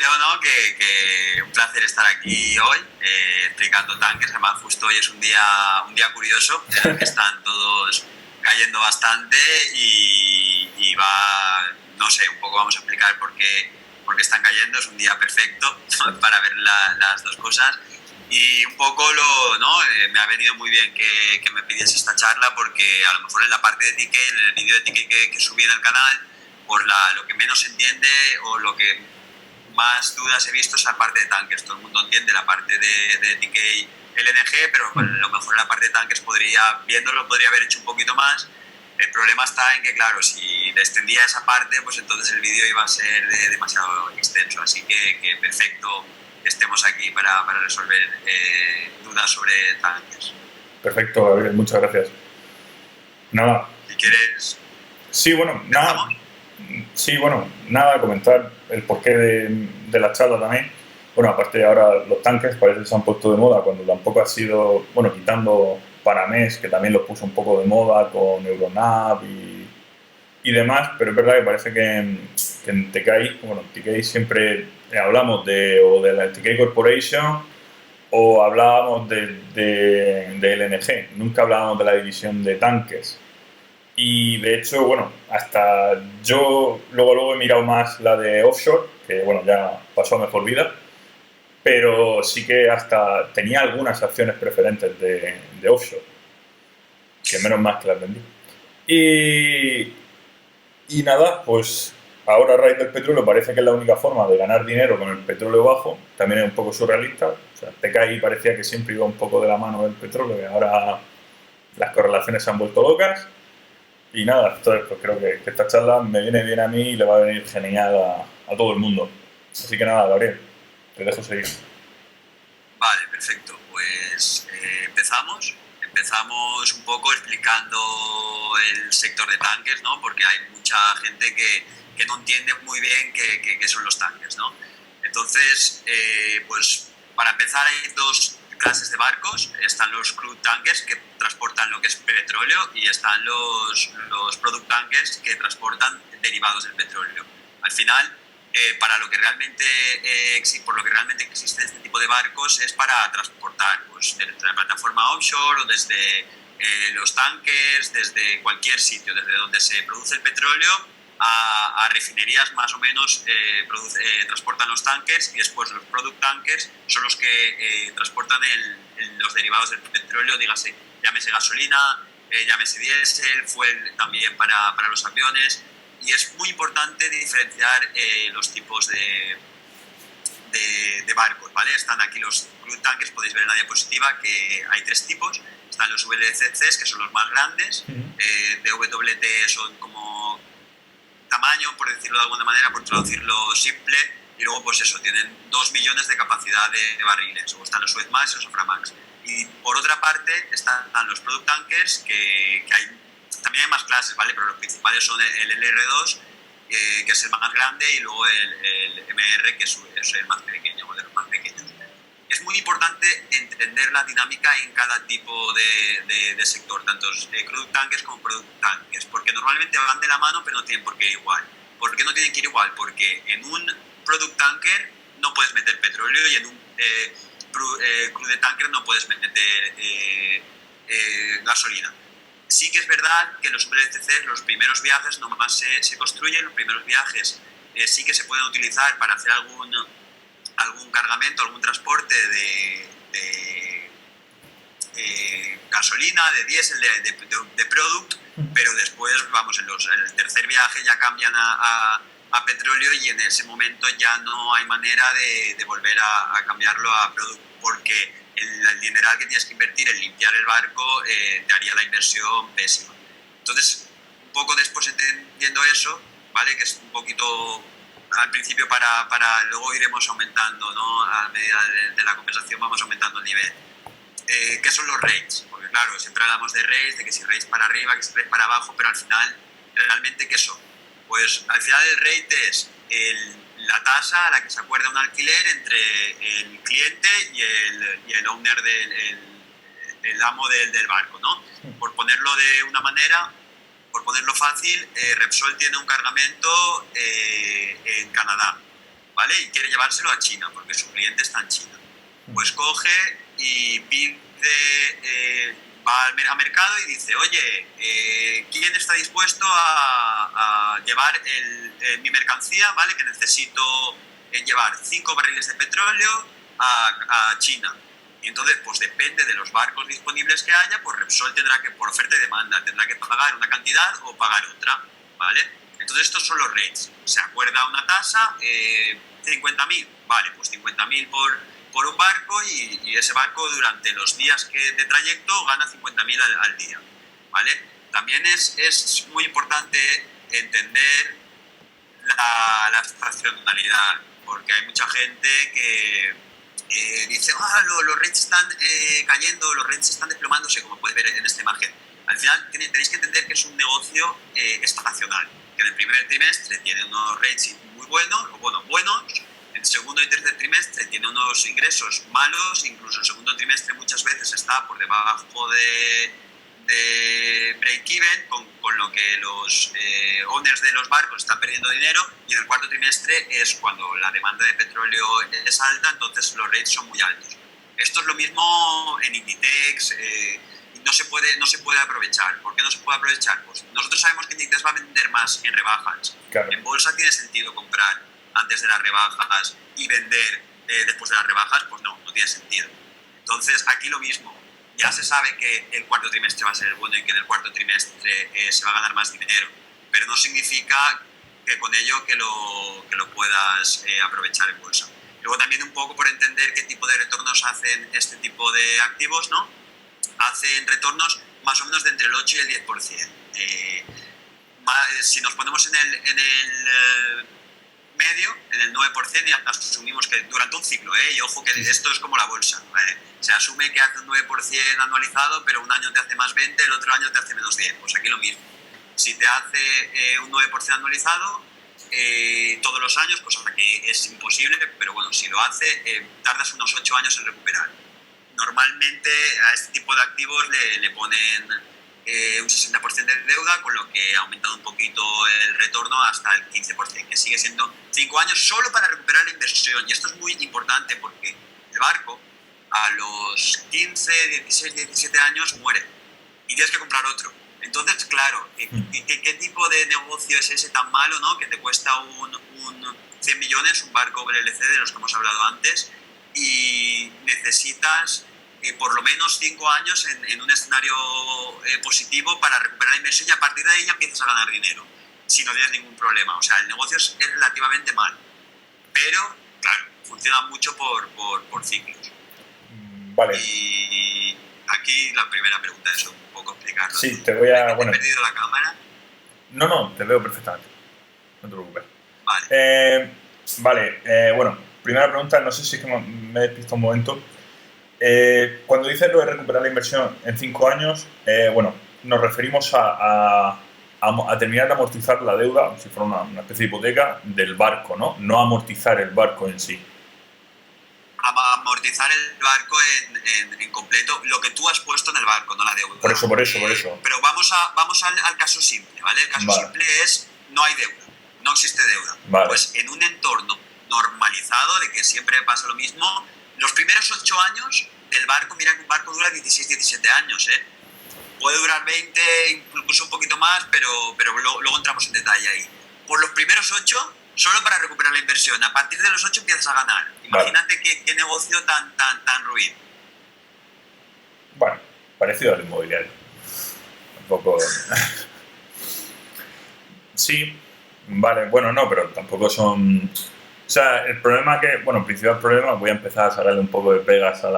Leo, ¿no? Que un placer estar aquí hoy explicando tanques. Además, justo hoy es un día curioso en el que están todos cayendo bastante y va, no sé, un poco vamos a explicar por qué están cayendo. Es un día perfecto para ver las dos cosas. Y un poco ¿no? Me ha venido muy bien que me pidiese esta charla porque a lo mejor en la parte de TK, en el vídeo de TK que subí en el canal, por lo que menos se entiende o lo que más dudas he visto es la parte de tanques. Todo el mundo entiende la parte de TK LNG, pero a lo mejor en la parte de tanques viéndolo podría haber hecho un poquito más. El problema está en que, claro, si le extendía esa parte, pues entonces el vídeo iba a ser demasiado extenso. Así que perfecto que estemos aquí para resolver dudas sobre tanques. Perfecto, Gabriel, muchas gracias. Nada. Si quieres... Sí, bueno, nada. Sí, bueno, nada, comentar el porqué de la charla también. Bueno, aparte de ahora los tanques parece que se han puesto de moda cuando tampoco ha sido, bueno, quitando Paramés, que también lo puso un poco de moda con Euronav y demás, pero es verdad que parece que en TKI, bueno, en TKI siempre hablamos o de la TKI Corporation o hablábamos de LNG, nunca hablábamos de la división de tanques. Y de hecho, bueno, hasta yo luego he mirado más la de offshore, que bueno, ya pasó a mejor vida, pero sí que hasta tenía algunas acciones preferentes de offshore, que menos mal que las vendí. Y nada, pues ahora a raíz del petróleo parece que es la única forma de ganar dinero con el petróleo bajo, también es un poco surrealista, o sea, TKI parecía que siempre iba un poco de la mano del petróleo y ahora las correlaciones se han vuelto locas. Y nada, entonces pues creo que esta charla me viene bien a mí y le va a venir genial a todo el mundo. Así que nada, Gabriel, te dejo seguir. Vale, perfecto. Pues empezamos. Empezamos un poco explicando el sector de tanques, ¿no? Porque hay mucha gente que no entiende muy bien qué son los tanques, ¿no? Entonces, pues para empezar hay dos clases de barcos. Están los crude tankers que transportan lo que es petróleo y están los product tankers que transportan derivados del petróleo. Al final, para lo que realmente por lo que realmente existe este tipo de barcos es para transportar pues, desde la plataforma offshore o desde los tankers, desde cualquier sitio, desde donde se produce el petróleo a refinerías más o menos transportan los tankers y después los product tankers son los que transportan los derivados del petróleo, dígase, llámese gasolina, llámese diésel, fuel también para los aviones. Y es muy importante diferenciar los tipos de barcos, ¿vale? Están aquí los crude tankers, podéis ver en la diapositiva que hay tres tipos. Están los VLCCs, que son los más grandes, DWT son como tamaño, por decirlo de alguna manera, por traducirlo simple, y luego pues eso, tienen 2 millones de capacidad de barriles. O están los Suezmax y los Aframax. Y por otra parte están los product tankers, que hay también hay más clases, ¿vale? Pero los principales son el LR2, que es el más grande, y luego el MR, que es el más pequeño, o de los más pequeños. Es muy importante entender la dinámica en cada tipo de sector, tanto crude tankers como product tankers, porque normalmente van de la mano, pero no tienen por qué ir igual. ¿Por qué no tienen que ir igual? Porque en un product tanker no puedes meter petróleo y en un crude tanker no puedes meter gasolina. Sí que es verdad que los VLCC, los primeros viajes nomás se construyen, los primeros viajes sí que se pueden utilizar para hacer algún cargamento, algún transporte de gasolina, de diésel, de product, pero después, vamos, en el tercer viaje ya cambian a petróleo y en ese momento ya no hay manera de volver a cambiarlo a product, porque el dineral que tienes que invertir en limpiar el barco te haría la inversión pésima. Entonces, un poco después entendiendo eso, ¿vale? Que es un poquito al principio luego iremos aumentando, ¿no? A medida de la conversación vamos aumentando el nivel. ¿Qué son los rates? Porque claro, siempre hablamos de rates, de que si rates para arriba, que si rates para abajo, pero al final, ¿realmente qué son? Pues al final el rate es la tasa a la que se acuerda un alquiler entre el cliente y el owner el amo del barco, ¿no? Por ponerlo de una manera, por ponerlo fácil, Repsol tiene un cargamento en Canadá. ¿vale? Y quiere llevárselo a China, porque su cliente está en China. Pues coge y va al mercado y dice, oye, ¿quién está dispuesto a llevar mi mercancía, ¿vale? Que necesito llevar 5 barriles de petróleo a China. Y entonces, pues depende de los barcos disponibles que haya, pues Repsol tendrá que, por oferta y demanda, tendrá que pagar una cantidad o pagar otra, ¿vale? Entonces estos son los rates. Se acuerda una tasa, 50.000, vale, pues 50.000 por un barco y ese barco durante los días de trayecto gana 50.000 al día, ¿vale? También es muy importante entender la estacionalidad, porque hay mucha gente que dice, los rates están cayendo, los rates están desplomándose, como puedes ver en esta imagen. Al final tenéis que entender que es un negocio estacional, que en el primer trimestre tiene unos rates muy buenos, en el segundo y tercer trimestre tiene unos ingresos malos, incluso el segundo trimestre muchas veces está por debajo de break-even, con lo que los owners de los barcos están perdiendo dinero, y en el cuarto trimestre es cuando la demanda de petróleo es alta, entonces los rates son muy altos. Esto es lo mismo en Inditex, no se puede aprovechar. ¿Por qué no se puede aprovechar? Pues nosotros sabemos que Inditex va a vender más en rebajas. Claro. En bolsa tiene sentido comprar antes de las rebajas y vender después de las rebajas, pues no tiene sentido. Entonces aquí lo mismo. Ya se sabe que el cuarto trimestre va a ser el bueno y que en el cuarto trimestre se va a ganar más dinero, pero no significa que con ello que lo puedas aprovechar en bolsa. Luego también un poco por entender qué tipo de retornos hacen este tipo de activos, ¿no? Hacen retornos más o menos de entre el 8 y el 10%. Si nos ponemos en el medio, en el 9%, y asumimos que durante un ciclo, y ojo que esto es como la bolsa, ¿vale? Se asume que hace un 9% anualizado, pero un año te hace más 20, el otro año te hace menos 10, pues aquí lo mismo. Si te hace un 9% anualizado todos los años, pues aquí es imposible, pero bueno, si lo hace, tardas unos 8 años en recuperar. Normalmente a este tipo de activos le ponen un 60% de deuda, con lo que ha aumentado un poquito el retorno hasta el 15%, que sigue siendo 5 años solo para recuperar la inversión. Y esto es muy importante porque el barco a los 15, 16, 17 años muere y tienes que comprar otro. Entonces, claro, ¿qué tipo de negocio es ese tan malo, ¿no? Que te cuesta un 100 millones, un barco VLC de los que hemos hablado antes, y necesitas por lo menos 5 años en un escenario positivo para recuperar la inversión, y a partir de ahí ya empiezas a ganar dinero si no tienes ningún problema. O sea, el negocio es relativamente malo, pero claro, funciona mucho por ciclos. Vale. Y aquí la primera pregunta es un poco explicarlo. Sí, te voy a... ¿Te he perdido la cámara? No, te veo perfectamente. No te preocupes. Vale. Bueno, primera pregunta, no sé si es que me he despistado un momento. Cuando dices lo de recuperar la inversión en 5 años, bueno, nos referimos a terminar de amortizar la deuda, si fuera una especie de hipoteca, del barco, ¿no? No amortizar el barco en sí. Amortizar el barco en completo, lo que tú has puesto en el barco, no la deuda. Por eso. Pero vamos al caso simple, ¿vale? El caso simple es, no hay deuda, no existe deuda. Vale. Pues en un entorno normalizado, de que siempre pasa lo mismo, los primeros 8 años del barco, mira que un barco dura 16, 17 años, puede durar 20, incluso un poquito más, pero luego entramos en detalle ahí. Por los primeros 8, solo para recuperar la inversión. A partir de los 8 empiezas a ganar. Imagínate qué negocio tan ruin. Bueno, parecido al inmobiliario. Un poco... Sí, vale, bueno, no, pero tampoco son... O sea, el problema el principal problema, voy a empezar a sacarle un poco de pegas a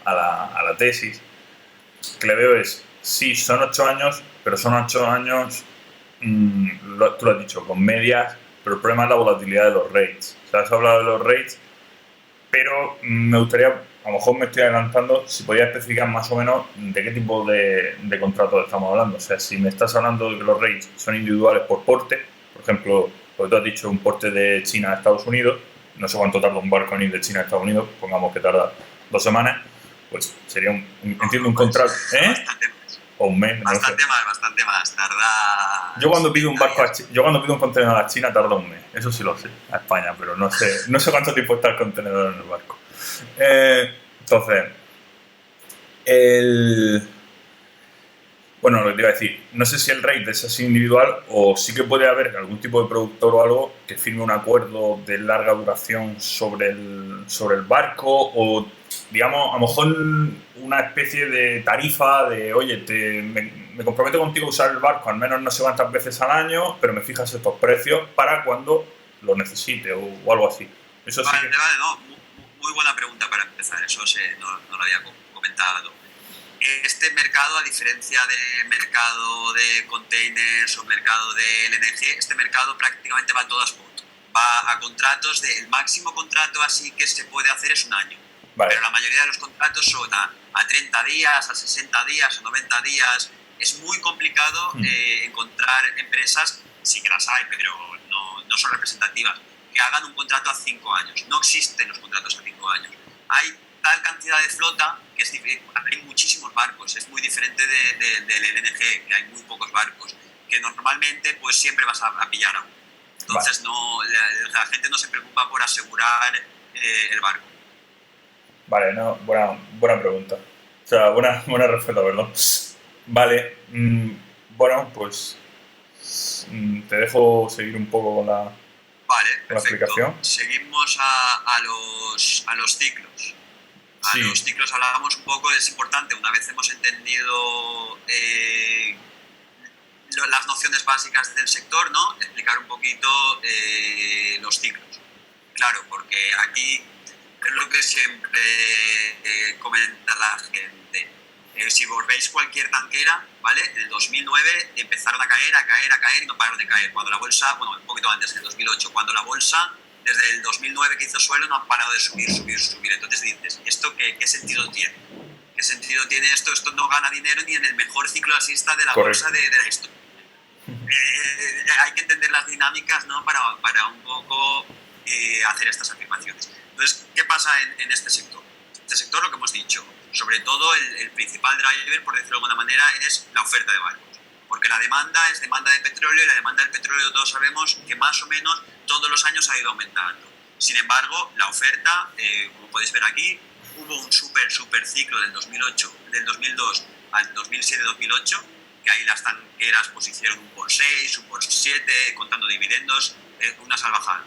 la tesis, que le veo es, sí, son 8 años, pero son 8 años, tú lo has dicho, con medias, pero el problema es la volatilidad de los rates. O sea, has hablado de los rates, pero me gustaría, a lo mejor me estoy adelantando, si podías especificar más o menos de qué tipo de contratos estamos hablando. O sea, si me estás hablando de que los rates son individuales por porte, por ejemplo, porque tú has dicho un porte de China a Estados Unidos, no sé cuánto tarda un barco en ir de China a Estados Unidos, pongamos que tarda 2 semanas, pues sería entiendo un contrato. o un mes, no lo sé. Bastante más. Tarda... Yo cuando pido un contenedor a China tarda un mes, eso sí lo sé, a España, pero no sé cuánto tiempo está el contenedor en el barco. Entonces, bueno, lo que te iba a decir, no sé si el rate es así individual o sí que puede haber algún tipo de productor o algo que firme un acuerdo de larga duración sobre el barco o, digamos, a lo mejor una especie de tarifa de, oye, me comprometo contigo a usar el barco al menos no sé cuántas veces al año, pero me fijas estos precios para cuando lo necesite o algo así. Eso sí que... Vale, no, muy buena pregunta para empezar, eso no lo había comentado. Este mercado, a diferencia del mercado de containers o mercado de LNG, este mercado prácticamente va a todas spot. Va a contratos, el máximo contrato así que se puede hacer es un año. Vale. Pero la mayoría de los contratos son a 30 días, a 60 días, a 90 días. Es muy complicado encontrar empresas, sí que las hay, pero no son representativas, que hagan un contrato a 5 años. No existen los contratos a 5 años. Hay tal cantidad de flota que hay muchísimos barcos, es muy diferente del LNG, que hay muy pocos barcos, que normalmente pues siempre vas a pillar a uno. Entonces la gente no se preocupa por asegurar el barco. Vale, no, buena pregunta. O sea, buena respuesta, perdón. Vale, bueno, pues te dejo seguir un poco con la explicación. Seguimos a los ciclos. A los ciclos hablábamos un poco, es importante, una vez hemos entendido las nociones básicas del sector, ¿no? Explicar un poquito los ciclos. Claro, porque aquí es lo que siempre comenta la gente. Si veis cualquier tanquera, ¿vale? En el 2009 empezaron a caer y no pararon de caer. Cuando la bolsa, bueno, un poquito antes, en el 2008, cuando la bolsa desde el 2009 que hizo suelo no han parado de subir. Entonces dices, ¿esto qué sentido tiene? ¿Qué sentido tiene esto? Esto no gana dinero ni en el mejor ciclo alcista de la bolsa de la historia. Hay que entender las dinámicas, ¿no? para un poco hacer estas afirmaciones. Entonces, ¿qué pasa en este sector? Este sector, lo que hemos dicho, sobre todo el principal driver, por decirlo de alguna manera, es la oferta de barcos. Porque la demanda es demanda de petróleo y la demanda del petróleo todos sabemos que más o menos todos los años ha ido aumentando. Sin embargo, la oferta, como podéis ver aquí, hubo un super ciclo del 2002 al 2007-2008, que ahí las tanqueras pues hicieron un por 6, un por 7, contando dividendos, una salvajada.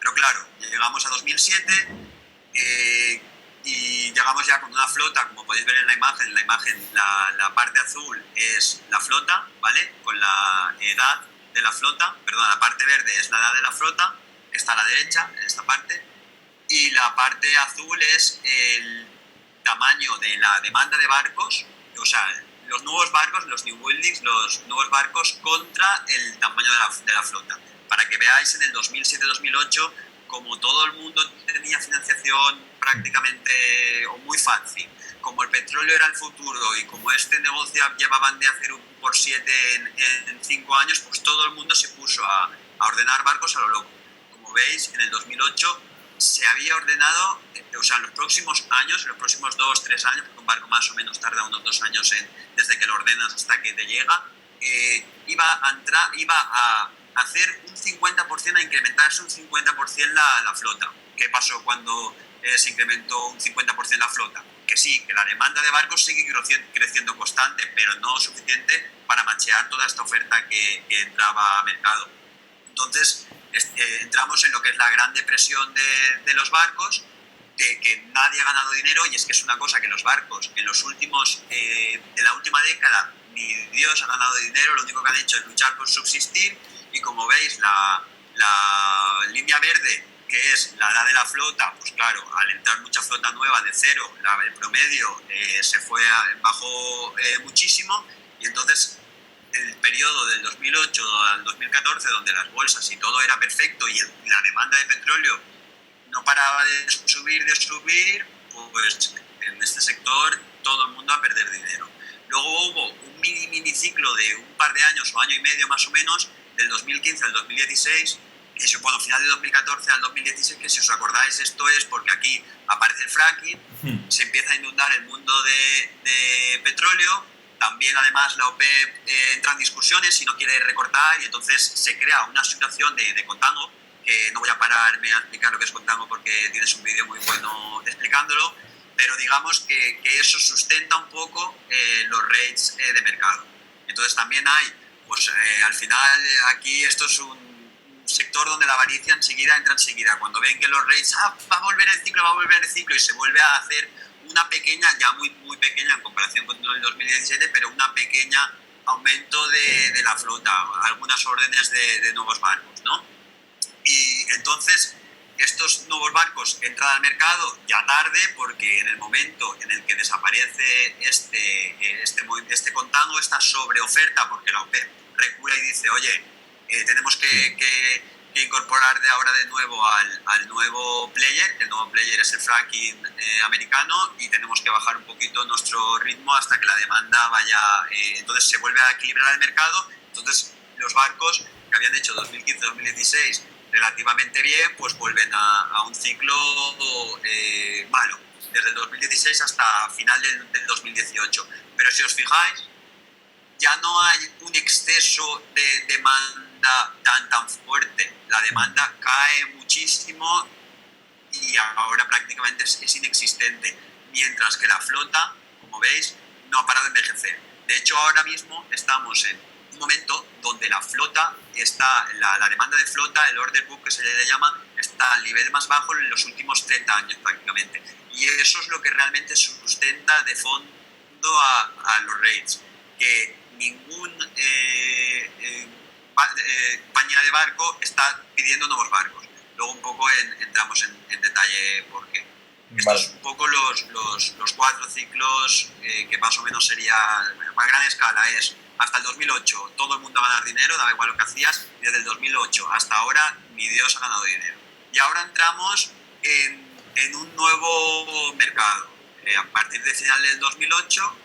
Pero claro, llegamos a 2007 y llegamos ya con una flota, como podéis ver en la imagen, la parte azul es la flota, ¿vale? Con la edad de la flota, perdón, la parte verde es la edad de la flota, que está a la derecha, en esta parte, y la parte azul es el tamaño de la demanda de barcos, o sea, los nuevos barcos, los new buildings, los nuevos barcos contra el tamaño de la flota. Para que veáis en el 2007-2008, como todo el mundo tenía financiación prácticamente o muy fácil, como el petróleo era el futuro y como este negocio llevaban de hacer un por 7 en 5 años, pues todo el mundo se puso a ordenar barcos a lo loco. Como veis, en el 2008 se había ordenado, o sea, en los próximos años, en los próximos 2-3 años, porque un barco más o menos tarda unos 2 años desde que lo ordenas hasta que te llega, iba a hacer un 50%, a incrementarse un 50% la flota. ¿Qué pasó cuando se incrementó un 50% la flota? Que sí, que la demanda de barcos sigue creciendo constante, pero no suficiente para machear toda esta oferta que entraba a mercado. Entonces, entramos en lo que es la gran depresión de los barcos, que nadie ha ganado dinero, y es que es una cosa que los barcos en los últimos, de la última década, ni Dios ha ganado dinero, lo único que han hecho es luchar por subsistir, y como veis, la línea verde, que es la edad de la flota, pues claro, al entrar mucha flota nueva de cero, el promedio bajó muchísimo, y entonces el periodo del 2008 al 2014, donde las bolsas y todo era perfecto y la demanda de petróleo no paraba de subir, pues en este sector todo el mundo a perder dinero. Luego hubo un mini ciclo de un par de años o año y medio más o menos, del 2015 al 2016, que bueno, final de 2014 al 2016, que si os acordáis esto es porque aquí aparece el fracking, se empieza a inundar el mundo de petróleo, también además la OPEP entra en discusiones y no quiere recortar y entonces se crea una situación de contango, que no voy a pararme a explicar lo que es contango porque tienes un vídeo muy bueno explicándolo, pero digamos que eso sustenta un poco los rates de mercado. Entonces también hay, pues al final aquí esto es un sector donde la avaricia enseguida entra enseguida. Cuando ven que los rates, va a volver el ciclo y se vuelve a hacer una pequeña, ya muy, muy pequeña en comparación con el 2017, pero una pequeña aumento de la flota, algunas órdenes de nuevos barcos, ¿no? Y entonces estos nuevos barcos entran al mercado ya tarde porque en el momento en el que desaparece este contango, esta sobreoferta, porque la OPEP recula y dice, oye, tenemos que incorporar de ahora de nuevo al nuevo player, que el nuevo player es el fracking americano, y tenemos que bajar un poquito nuestro ritmo hasta que la demanda vaya, entonces se vuelve a equilibrar el mercado. Entonces los barcos que habían hecho 2015-2016 relativamente bien, pues vuelven a un ciclo malo, desde el 2016 hasta final del 2018. Pero si os fijáis, ya no hay un exceso de demanda tan fuerte. La demanda cae muchísimo y ahora prácticamente es inexistente, mientras que la flota, como veis, no ha parado de envejecer. De hecho, ahora mismo estamos en un momento donde la flota está, la demanda de flota, el order book que se le llama, está al nivel más bajo en los últimos 30 años prácticamente. Y eso es lo que realmente sustenta de fondo a los rates, que ningún compañía de barco está pidiendo nuevos barcos. Luego un poco entramos en detalle por qué. Estos son un poco los 4 ciclos que más o menos sería, a gran escala es hasta el 2008 todo el mundo va a ganar dinero, daba igual lo que hacías, y desde el 2008 hasta ahora ni Dios ha ganado dinero. Y ahora entramos en un nuevo mercado. A partir de final del 2018,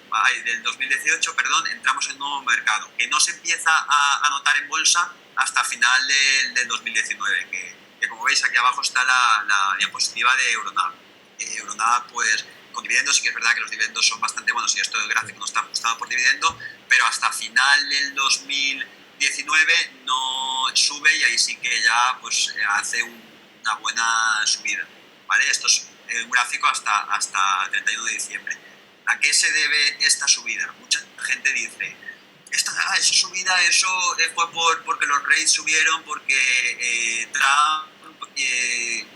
entramos en un nuevo mercado que no se empieza a notar en bolsa hasta final del 2019, que como veis aquí abajo está la diapositiva de Euronav. Euronav, pues con dividendos, sí que es verdad que los dividendos son bastante buenos y esto del gráfico no está ajustado por dividendo, pero hasta final del 2019 no sube y ahí sí que ya pues hace una buena subida, ¿vale? Esto es un gráfico hasta 31 de diciembre. ¿A qué se debe esta subida? Mucha gente dice, esa subida fue porque los rates subieron porque Trump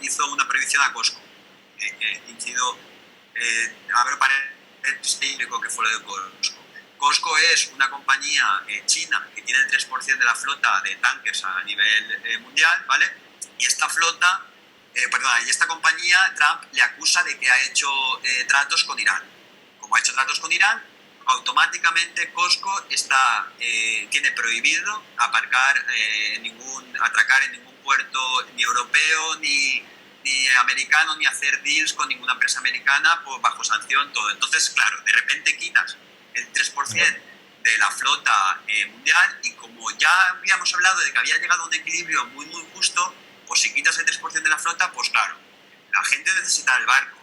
hizo una previsión a Costco. Incido, abro paréntesis técnico que fue lo de Costco. Costco es una compañía china que tiene el 3% de la flota de tankers a nivel mundial, ¿vale? Y esta flota, y esta compañía, Trump le acusa de que ha hecho tratos con Irán. Como ha hecho tratos con Irán, automáticamente Costco tiene prohibido atracar en ningún puerto ni europeo ni americano, ni hacer deals con ninguna empresa americana bajo sanción, todo. Entonces, claro, de repente quitas el 3% de la flota mundial y como ya habíamos hablado de que había llegado a un equilibrio muy, muy justo, pues si quitas el 3% de la flota, pues claro, la gente necesita el barco,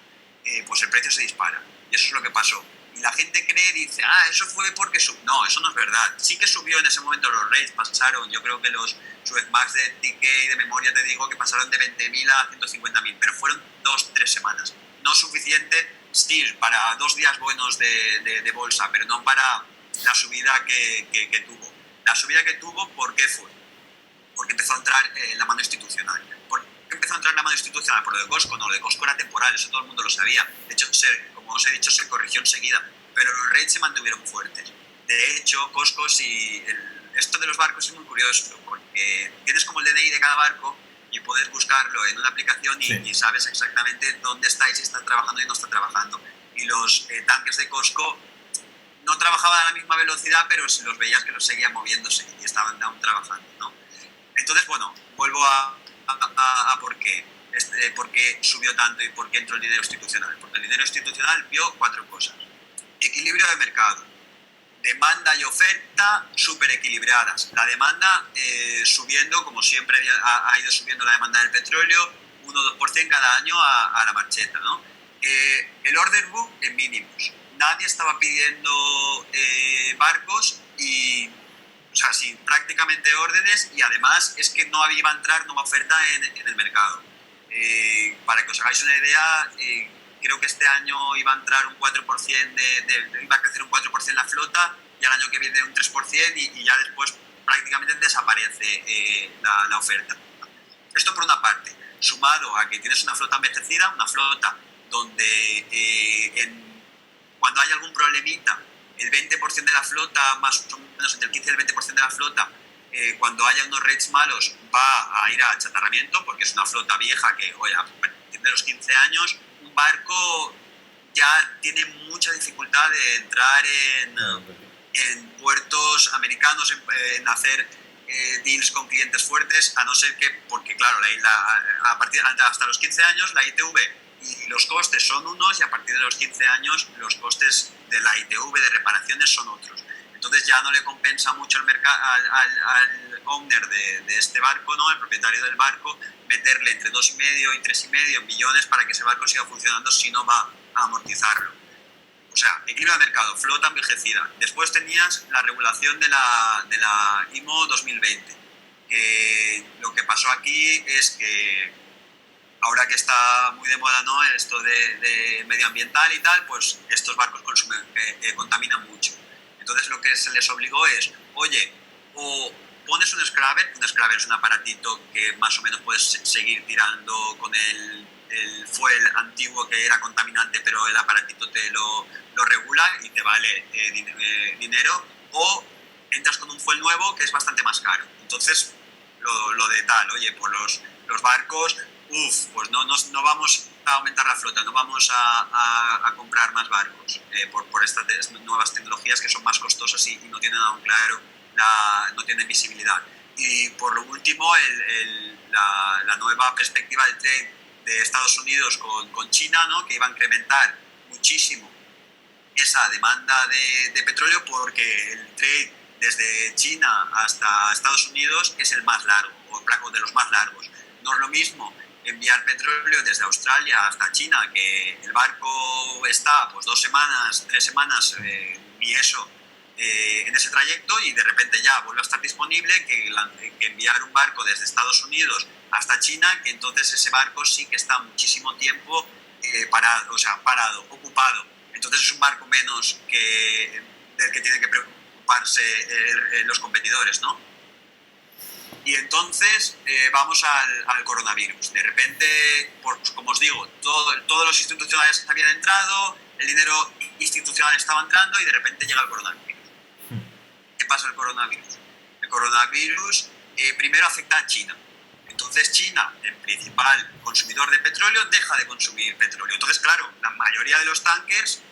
pues el precio se dispara. Y eso es lo que pasó. Y la gente cree, dice, eso fue porque subió. No, eso no es verdad. Sí que subió en ese momento los rates, pasaron, yo creo que los Suezmax de TK de memoria te digo que pasaron de 20.000 a 150.000, pero fueron 2-3 semanas. No suficiente, sí, para 2 días buenos de bolsa, pero no para la subida que tuvo. La subida que tuvo, ¿por qué fue? Porque empezó a entrar la mano institucional. ¿Por qué empezó a entrar la mano institucional? Por lo de Costco, no, lo de Costco era temporal, eso todo el mundo lo sabía. De hecho, como os he dicho, se corrigió enseguida, pero los rates se mantuvieron fuertes. De hecho, Costco, esto de los barcos es muy curioso, porque tienes como el DNI de cada barco y puedes buscarlo en una aplicación y sabes exactamente dónde está y si está trabajando y no está trabajando. Y los tankers de Costco no trabajaban a la misma velocidad, pero si los veías que los seguían moviéndose y estaban aún trabajando, ¿no? Entonces, bueno, vuelvo a por qué subió tanto y por qué entró el dinero institucional. Porque el dinero institucional vio 4 cosas. Equilibrio de mercado, demanda y oferta súper equilibradas. La demanda subiendo, como siempre ha ido subiendo la demanda del petróleo, 1 o 2% cada año a la marcheta, ¿no? El order book en mínimos. nadie estaba pidiendo barcos y, o sea, sin prácticamente órdenes, y además es que no iba a entrar nueva oferta en el mercado. Para que os hagáis una idea, creo que este año iba a entrar un 4%, iba a crecer un 4% la flota, y al año que viene un 3%, y ya después prácticamente desaparece la oferta. Esto por una parte, sumado a que tienes una flota envejecida, una flota donde cuando hay algún problemita, el 20% de la flota, más o menos entre el 15 y el 20% de la flota, cuando haya unos rates malos, va a ir a chatarramiento, porque es una flota vieja que, oye, a partir de los 15 años, un barco ya tiene mucha dificultad de entrar en puertos americanos, en hacer deals con clientes fuertes, a no ser que, porque claro, hasta los 15 años la ITV y los costes son unos, y a partir de los 15 años los costes de la ITV de reparaciones son otros. Entonces ya no le compensa mucho al owner de este barco, ¿no? El propietario del barco, meterle entre 2,5 y 3,5 millones para que ese barco siga funcionando, si no va a amortizarlo. O sea, equilibrio de mercado, flota envejecida. Después tenías la regulación de la IMO 2020, que lo que pasó aquí es que ahora que está muy de moda, ¿no?, esto de medioambiental y tal, pues estos barcos contaminan mucho. Entonces lo que se les obligó es, oye, o pones un scrubber es un aparatito que más o menos puedes seguir tirando con el fuel antiguo que era contaminante, pero el aparatito te lo regula y te vale dinero, o entras con un fuel nuevo que es bastante más caro. Entonces lo de tal, oye, pues los barcos, pues no vamos a aumentar la flota, no vamos a comprar más barcos por estas nuevas tecnologías que son más costosas y no tienen aún claro, no tienen visibilidad. Y por lo último, la nueva perspectiva del trade de Estados Unidos con China, ¿no?, que iba a incrementar muchísimo esa demanda de petróleo, porque el trade desde China hasta Estados Unidos es el más largo, o de los más largos. No es lo mismo enviar petróleo desde Australia hasta China, que el barco está pues 2 semanas, 3 semanas, ni eso, en ese trayecto, y de repente ya vuelve a estar disponible, que enviar un barco desde Estados Unidos hasta China, que entonces ese barco sí que está muchísimo tiempo parado, ocupado. Entonces es un barco menos del que tienen que preocuparse los competidores, ¿no? Y entonces vamos al coronavirus. De repente, pues, como os digo, todos los institucionales habían entrado, el dinero institucional estaba entrando, y de repente llega el coronavirus. ¿Qué pasa el coronavirus? El coronavirus primero afecta a China. Entonces China, el principal consumidor de petróleo, deja de consumir petróleo. Entonces, claro, la mayoría de los tankers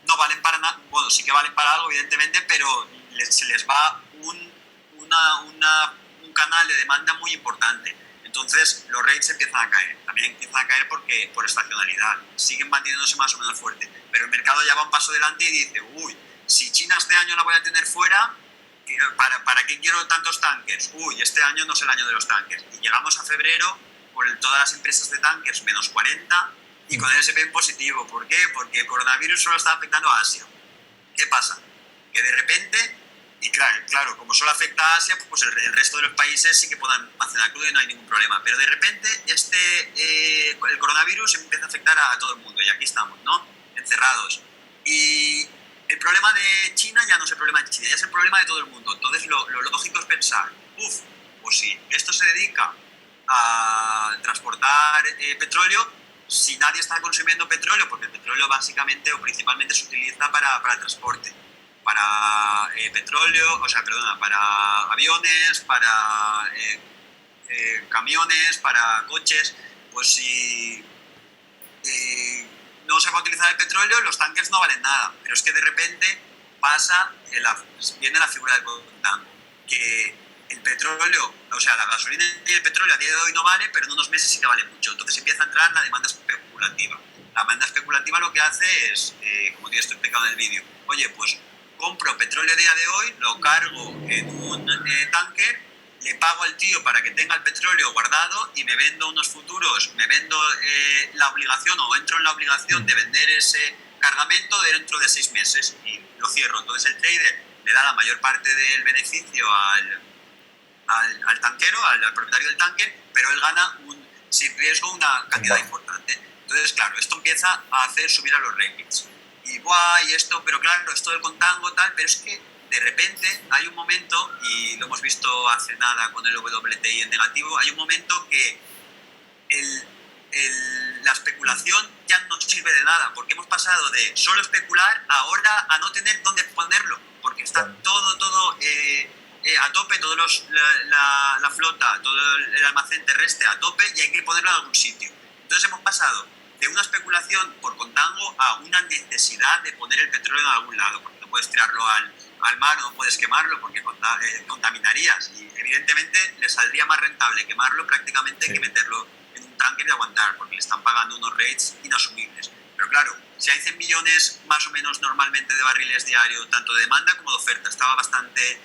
no valen para nada. Bueno, sí que valen para algo, evidentemente, pero se les va un canal de demanda muy importante. Entonces los rates empiezan a caer. También empiezan a caer por estacionalidad. Siguen manteniéndose más o menos fuerte. Pero el mercado ya va un paso delante y dice, si China este año la voy a tener fuera, ¿para qué quiero tantos tankers? Este año no es el año de los tankers. Y llegamos a febrero con todas las empresas de tankers menos 40 y con el SP en positivo. ¿Por qué? Porque el coronavirus solo está afectando a Asia. ¿Qué pasa? Que de repente, y claro, como solo afecta a Asia, pues el resto de los países sí que puedan almacenar crudo y no hay ningún problema. Pero de repente el coronavirus empieza a afectar a todo el mundo, y aquí estamos, ¿no?, encerrados. Y el problema de China ya no es el problema de China, ya es el problema de todo el mundo. Entonces lo lógico es pensar, pues si esto se dedica a transportar petróleo, si nadie está consumiendo petróleo, porque el petróleo básicamente o principalmente se utiliza para transporte, para para aviones, para camiones, para coches, pues si no se va a utilizar el petróleo, los tankers no valen nada. Pero es que de repente viene la figura del contango, que el petróleo, la gasolina y el petróleo a día de hoy no vale, pero en unos meses sí que vale mucho. Entonces empieza a entrar la demanda especulativa. La demanda especulativa lo que hace es, como te estoy explicando en el vídeo, oye, pues compro petróleo a día de hoy, lo cargo en un tanker, le pago al tío para que tenga el petróleo guardado y me vendo unos futuros, me vendo la obligación, o entro en la obligación de vender cargamento dentro de 6 meses y lo cierro. Entonces el trader le da la mayor parte del beneficio al tanquero, al propietario del tanque, pero él gana sin riesgo una cantidad importante. Entonces, claro, esto empieza a hacer subir a los rankings. Y guay, esto, pero claro, esto del contango, tal, pero es que de repente hay un momento, y lo hemos visto hace nada con el WTI en negativo, hay un momento que la especulación ya no sirve de nada, porque hemos pasado de solo especular ahora a no tener dónde ponerlo, porque está todo a tope, la flota, todo el almacén terrestre a tope y hay que ponerlo en algún sitio. Entonces hemos pasado de una especulación por contango a una necesidad de poner el petróleo en algún lado, porque no puedes tirarlo al mar, no puedes quemarlo porque contaminarías y evidentemente le saldría más rentable quemarlo prácticamente que meterlo en un tanque y aguantar, porque le están pagando unos rates inasumibles. Pero claro, si hay 100 millones más o menos normalmente de barriles diarios, tanto de demanda como de oferta, estaba bastante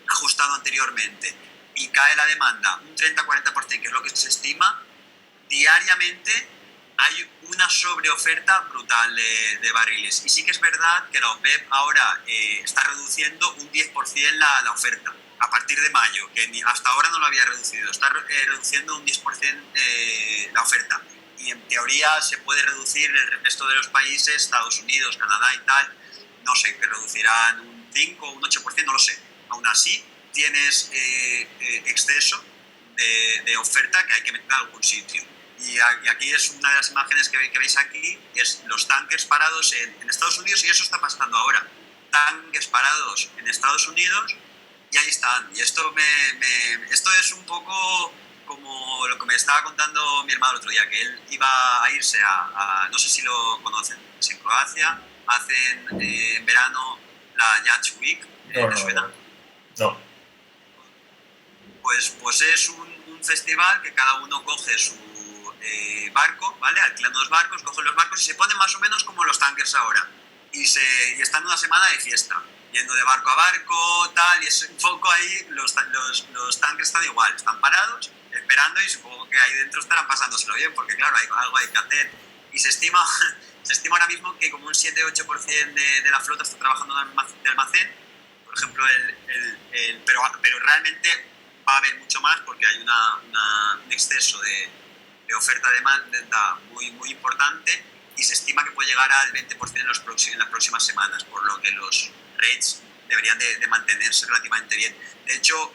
ajustado anteriormente, y cae la demanda un 30-40%, que es lo que se estima, diariamente hay una sobreoferta brutal de barriles. Y sí que es verdad que la OPEP ahora está reduciendo un 10% la oferta a partir de mayo, que hasta ahora no lo había reducido, está reduciendo un 10% la oferta. Y en teoría se puede reducir el resto de los países, Estados Unidos, Canadá y tal, no sé, que reducirán un 5 o un 8%, no lo sé. Aún así, tienes exceso de oferta que hay que meter en algún sitio. Y aquí es una de las imágenes que veis aquí, es los tanques parados en Estados Unidos, y eso está pasando ahora. Tanques parados en Estados Unidos y ahí están. Y esto es un poco como lo que me estaba contando mi hermano el otro día, que él iba a irse no sé si lo conocen, en Croacia hacen en verano la Yacht Week, ¿te suena? No. Pues es un festival que cada uno coge su barco, ¿vale? Alquilan dos barcos, cogen los barcos y se ponen más o menos como los tankers ahora. Y están una semana de fiesta, yendo de barco a barco, tal, y es un poco ahí, los tankers están igual, están parados, esperando, y supongo que ahí dentro estarán pasándoselo bien, porque claro, algo hay que hacer. Y se estima ahora mismo que como un 7-8% de la flota está trabajando de almacén, por ejemplo, pero realmente va a haber mucho más porque hay un exceso de oferta-demanda muy, muy importante, y se estima que puede llegar al 20% en las próximas semanas, por lo que los rates deberían de mantenerse relativamente bien. De hecho,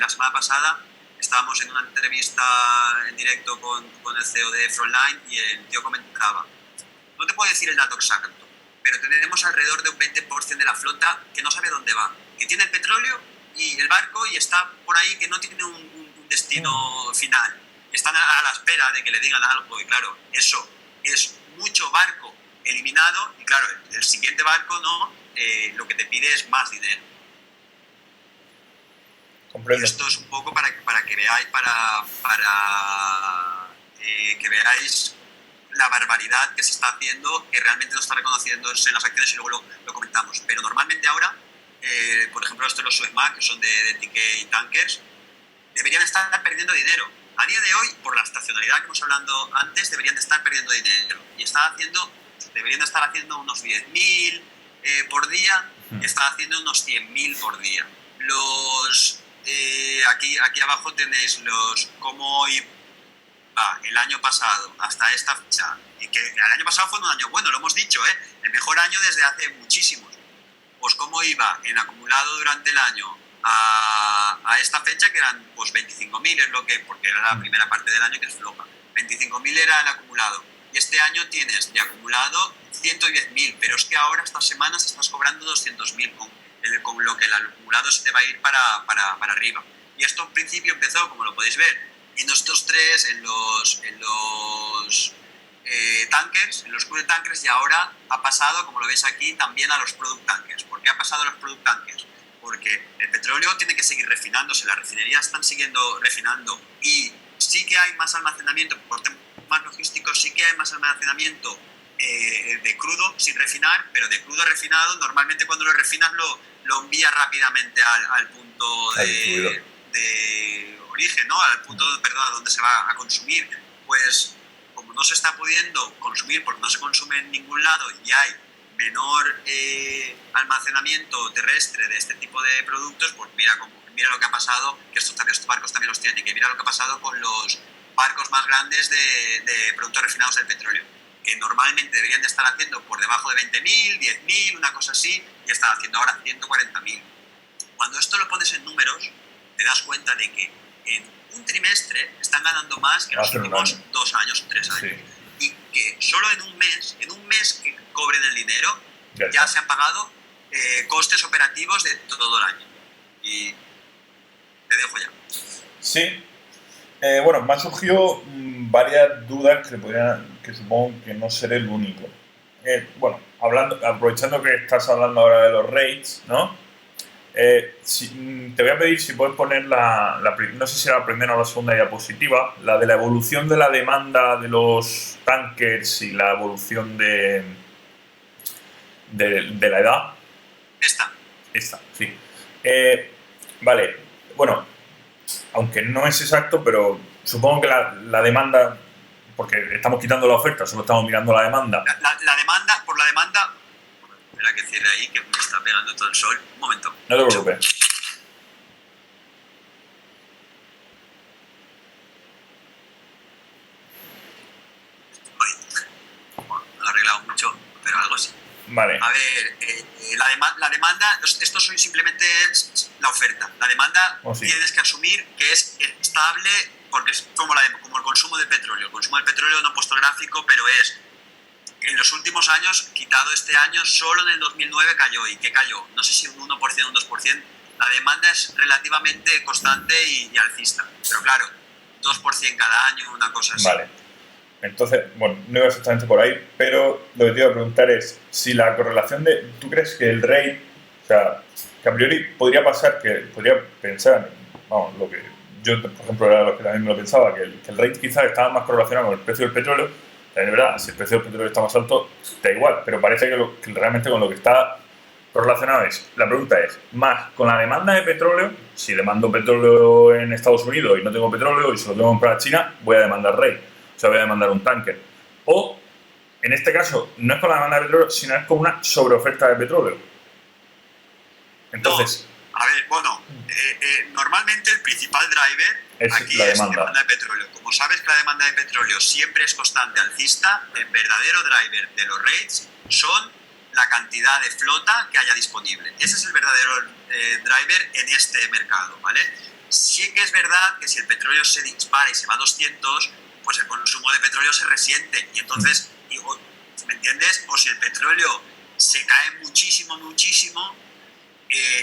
la semana pasada estábamos en una entrevista en directo con el CEO de Frontline y el tío comentaba, no te puedo decir el dato exacto, pero tenemos alrededor de un 20% de la flota que no sabe dónde va, que tiene el petróleo y el barco y está por ahí, que no tiene un destino final. Están a la espera de que le digan algo, y claro, eso es mucho barco eliminado, y claro, el siguiente barco no, lo que te pide es más dinero. Comprendo. Y esto es un poco para que veáis, que veáis la barbaridad que se está haciendo, que realmente no está reconociendo en las acciones, y luego lo comentamos. Pero normalmente ahora, por ejemplo, estos los Suezmax, que son de TK Tankers, deberían estar perdiendo dinero. A día de hoy, por la estacionalidad que hemos hablado antes, deberían de estar perdiendo dinero. Y deberían de estar haciendo unos 10.000 por día, y están haciendo unos 100.000 por día. Aquí abajo tenéis cómo iba el año pasado hasta esta fecha. Y que el año pasado fue un año bueno, lo hemos dicho, el mejor año desde hace muchísimos. Pues cómo iba en acumulado durante el año a esta fecha, que eran pues 25.000, es lo que, porque era la primera parte del año que es floja. 25.000 era el acumulado. Y este año tienes de acumulado 110.000, pero es que ahora estas semanas estás cobrando 200.000 con lo que el acumulado se te va a ir para arriba. Y esto en principio empezó, como lo podéis ver, en estos tres, en los tankers, en los crude tankers, y ahora ha pasado, como lo veis aquí, también a los product tankers. ¿Por qué ha pasado a los product tankers? Porque el petróleo tiene que seguir refinándose, las refinerías están siguiendo refinando, y sí que hay más almacenamiento, por temas logísticos sí que hay más almacenamiento de crudo sin refinar, pero de crudo refinado, normalmente cuando lo refinas lo envías rápidamente al punto de origen, ¿no? Al punto, perdón, donde se va a consumir. Pues como no se está pudiendo consumir porque no se consume en ningún lado y hay menor almacenamiento terrestre de este tipo de productos, pues mira lo que ha pasado, que estos barcos también los tienen, que mira lo que ha pasado con los barcos más grandes de productos refinados del petróleo, que normalmente deberían de estar haciendo por debajo de 20.000, 10.000, una cosa así, y están haciendo ahora 140.000. Cuando esto lo pones en números, te das cuenta de que en un trimestre están ganando más que en los últimos 2 años o 3 años. Sí. Y que solo en un mes que cobren el dinero, ya se han pagado costes operativos de todo el año. Y te dejo ya. Sí. Bueno, me han surgido varias dudas que supongo que no seré el único. Bueno, aprovechando que estás hablando ahora de los rates, ¿no? Te voy a pedir si puedes poner no sé si era la primera o la segunda diapositiva, la de la evolución de la demanda de los tankers y la evolución de la edad. Esta, sí. Vale, bueno, aunque no es exacto, pero supongo que la demanda, porque estamos quitando la oferta, solo estamos mirando la demanda. Por la demanda, espera que cierre ahí, que me está pegando todo el sol. Un momento. No te preocupes. No lo he arreglado mucho, pero algo sí. Vale. A ver, la demanda, esto simplemente es la oferta. La demanda tienes que asumir que es estable porque es como el consumo de petróleo. El consumo del petróleo no he puesto el gráfico, pero es en los últimos años, quitado este año, solo en el 2009 cayó. ¿Y qué cayó? No sé si un 1% o un 2%. La demanda es relativamente constante y alcista. Pero claro, 2% cada año, una cosa así. Vale. Entonces, bueno, no iba exactamente por ahí, pero lo que te iba a preguntar es si la correlación ¿tú crees que el rate, o sea, que a priori podría pensar, vamos, lo que yo, por ejemplo, era lo que también me lo pensaba, que el rate quizás estaba más correlacionado con el precio del petróleo? Es verdad, si el precio del petróleo está más alto, da igual, pero parece que realmente con lo que está correlacionado la pregunta es, más con la demanda de petróleo, si demando petróleo en Estados Unidos y no tengo petróleo y se lo tengo que comprar a China, voy a demandar rate. O sea, voy a demandar un tanker. O, en este caso, no es con la demanda de petróleo, sino es con una sobreoferta de petróleo. Entonces... No. A ver, bueno, normalmente el principal driver aquí es la demanda de petróleo. Como sabes que la demanda de petróleo siempre es constante alcista, el verdadero driver de los rates son la cantidad de flota que haya disponible. Ese es el verdadero driver en este mercado, ¿vale? Sí que es verdad que si el petróleo se dispara y se va a 200, pues el consumo de petróleo se resiente y entonces, ¿me entiendes? O si el petróleo se cae muchísimo,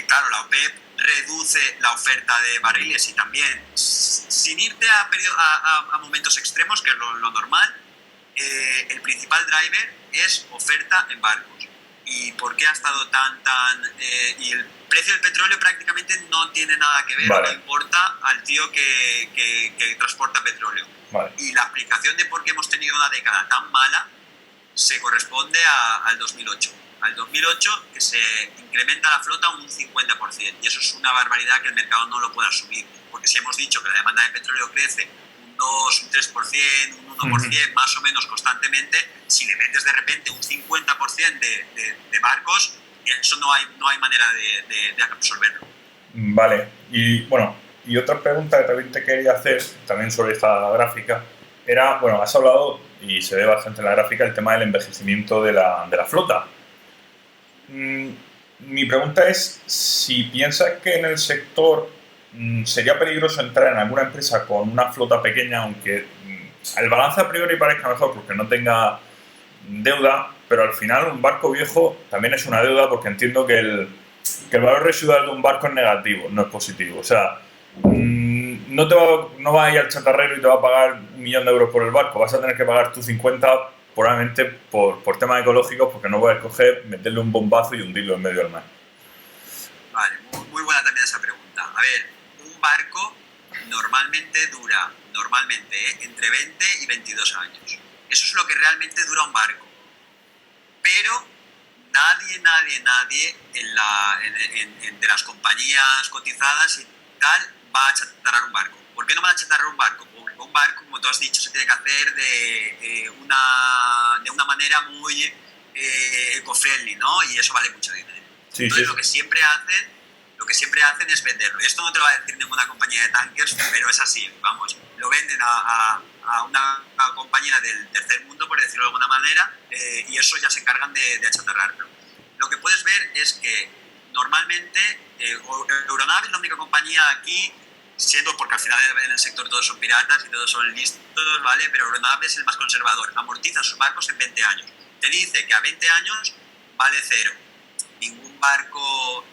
claro, la OPEP reduce la oferta de barriles y también, sin irte a momentos extremos, que es lo normal, el principal driver es oferta en barcos. ¿Y por qué ha estado y el precio del petróleo prácticamente no tiene nada que ver, vale. No importa al tío que transporta petróleo. Vale. Y la explicación de por qué hemos tenido una década tan mala se corresponde al 2008. Al 2008, que se incrementa la flota un 50%. Y eso es una barbaridad que el mercado no lo puede asumir. Porque si hemos dicho que la demanda de petróleo crece un 2, un 3%, un 1%, más o menos constantemente, si le metes de repente un 50% de barcos, eso no hay manera de absorberlo. Vale. Y bueno, y otra pregunta que también te quería hacer, también sobre esta gráfica, era, bueno, has hablado, y se ve bastante en la gráfica, el tema del envejecimiento de la flota. Mi pregunta es si piensas que en el sector sería peligroso entrar en alguna empresa con una flota pequeña, aunque el balance a priori parezca mejor porque no tenga deuda, pero al final un barco viejo también es una deuda porque entiendo que el valor residual de un barco es negativo, no es positivo. O sea, no vas a ir al chatarrero y te va a pagar 1.000.000 de euros por el barco, vas a tener que pagar tú 50 probablemente por temas ecológicos, porque no puedes coger, meterle un bombazo y hundirlo en medio del mar. Vale, muy buena también esa pregunta. A ver, un barco normalmente dura entre 20 y 22 años. Eso es lo que realmente dura un barco. Pero nadie de las compañías cotizadas y tal va a chatarrar un barco. ¿Por qué no van a achatarrar un barco? Porque un barco, como tú has dicho, se tiene que hacer de una manera muy eco-friendly, ¿no? Y eso vale mucho dinero. Sí, Entonces sí. lo que siempre hacen es venderlo. Y esto no te lo va a decir ninguna compañía de tankers, pero es así, vamos. Lo venden a una compañía del tercer mundo, por decirlo de alguna manera, y eso ya se encargan de achatarrarlo. Lo que puedes ver es que normalmente Euronav es la única compañía aquí, siendo porque al final en el sector todos son piratas y todos son listos, ¿vale? Pero Euronav es el más conservador, amortiza sus barcos en 20 años. Te dice que a 20 años vale cero. Ningún barco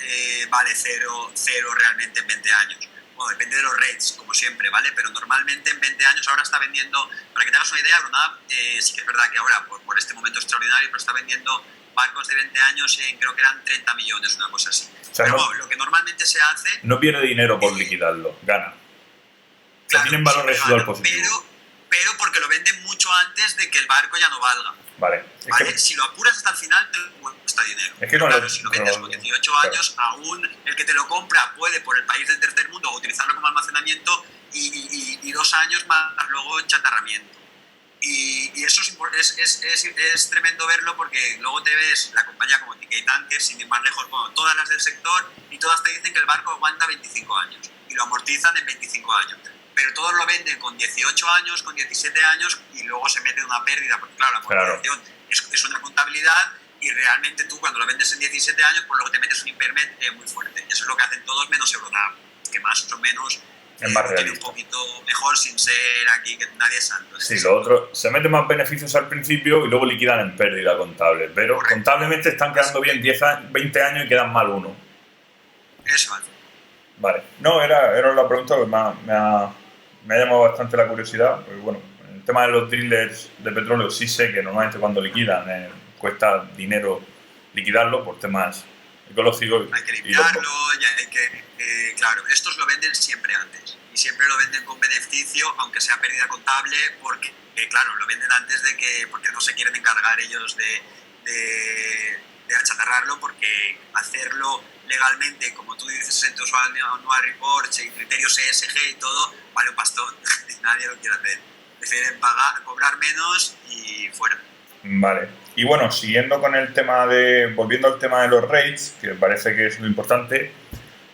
vale cero realmente en 20 años. Bueno, depende de los rates, como siempre, ¿vale? Pero normalmente en 20 años ahora está vendiendo, para que te hagas una idea, Euronav sí que es verdad que ahora, por este momento extraordinario, pero está vendiendo barcos de 20 años en, creo que eran 30 millones, una cosa así. O sea, pero no, bueno, lo que normalmente se hace... No pierde dinero por liquidarlo, gana. O sea, Claro, tienen valor residual positivo. Pero porque lo venden mucho antes de que el barco ya no valga. Vale. ¿Vale? Si lo apuras hasta el final, te cuesta dinero. Es que claro, si lo vendes con 18 años, aún el que te lo compra puede, por el país del tercer mundo, utilizarlo como almacenamiento y 2 años más luego chatarramiento. Y eso es tremendo verlo, porque luego te ves la compañía como TK Tankers, sin ir más lejos, bueno, todas las del sector, y todas te dicen que el barco aguanta 25 años y lo amortizan en 25 años. Pero todos lo venden con 18 años, con 17 años, y luego se mete una pérdida, porque claro, la amortización es una contabilidad, y realmente tú cuando lo vendes en 17 años, pues luego te metes un impairment muy fuerte. Y eso es lo que hacen todos menos Euronav, que más o menos tiene un poquito mejor, sin ser aquí que nadie es santo. Sí, lo otro, se meten más beneficios al principio y luego liquidan en pérdida contable, pero correcto, contablemente están quedando bien 20 años y quedan mal uno. Eso hace. Vale, no, era la pregunta que me ha llamado bastante la curiosidad, porque bueno, en el tema de los drillers de petróleo sí sé que normalmente cuando liquidan cuesta dinero liquidarlo por temas ecológicos. Hay que limpiarlo y hay que... claro, estos lo venden siempre antes y siempre lo venden con beneficio, aunque sea pérdida contable, porque claro, lo venden antes porque no se quieren encargar ellos de achatarrarlo, porque hacerlo legalmente, como tú dices en tus annual reports y criterios ESG y todo, vale un pastón. Nadie lo quiere hacer. Prefieren cobrar menos y fuera. Vale. Y bueno, siguiendo con el tema volviendo al tema de los rates, que parece que es lo importante,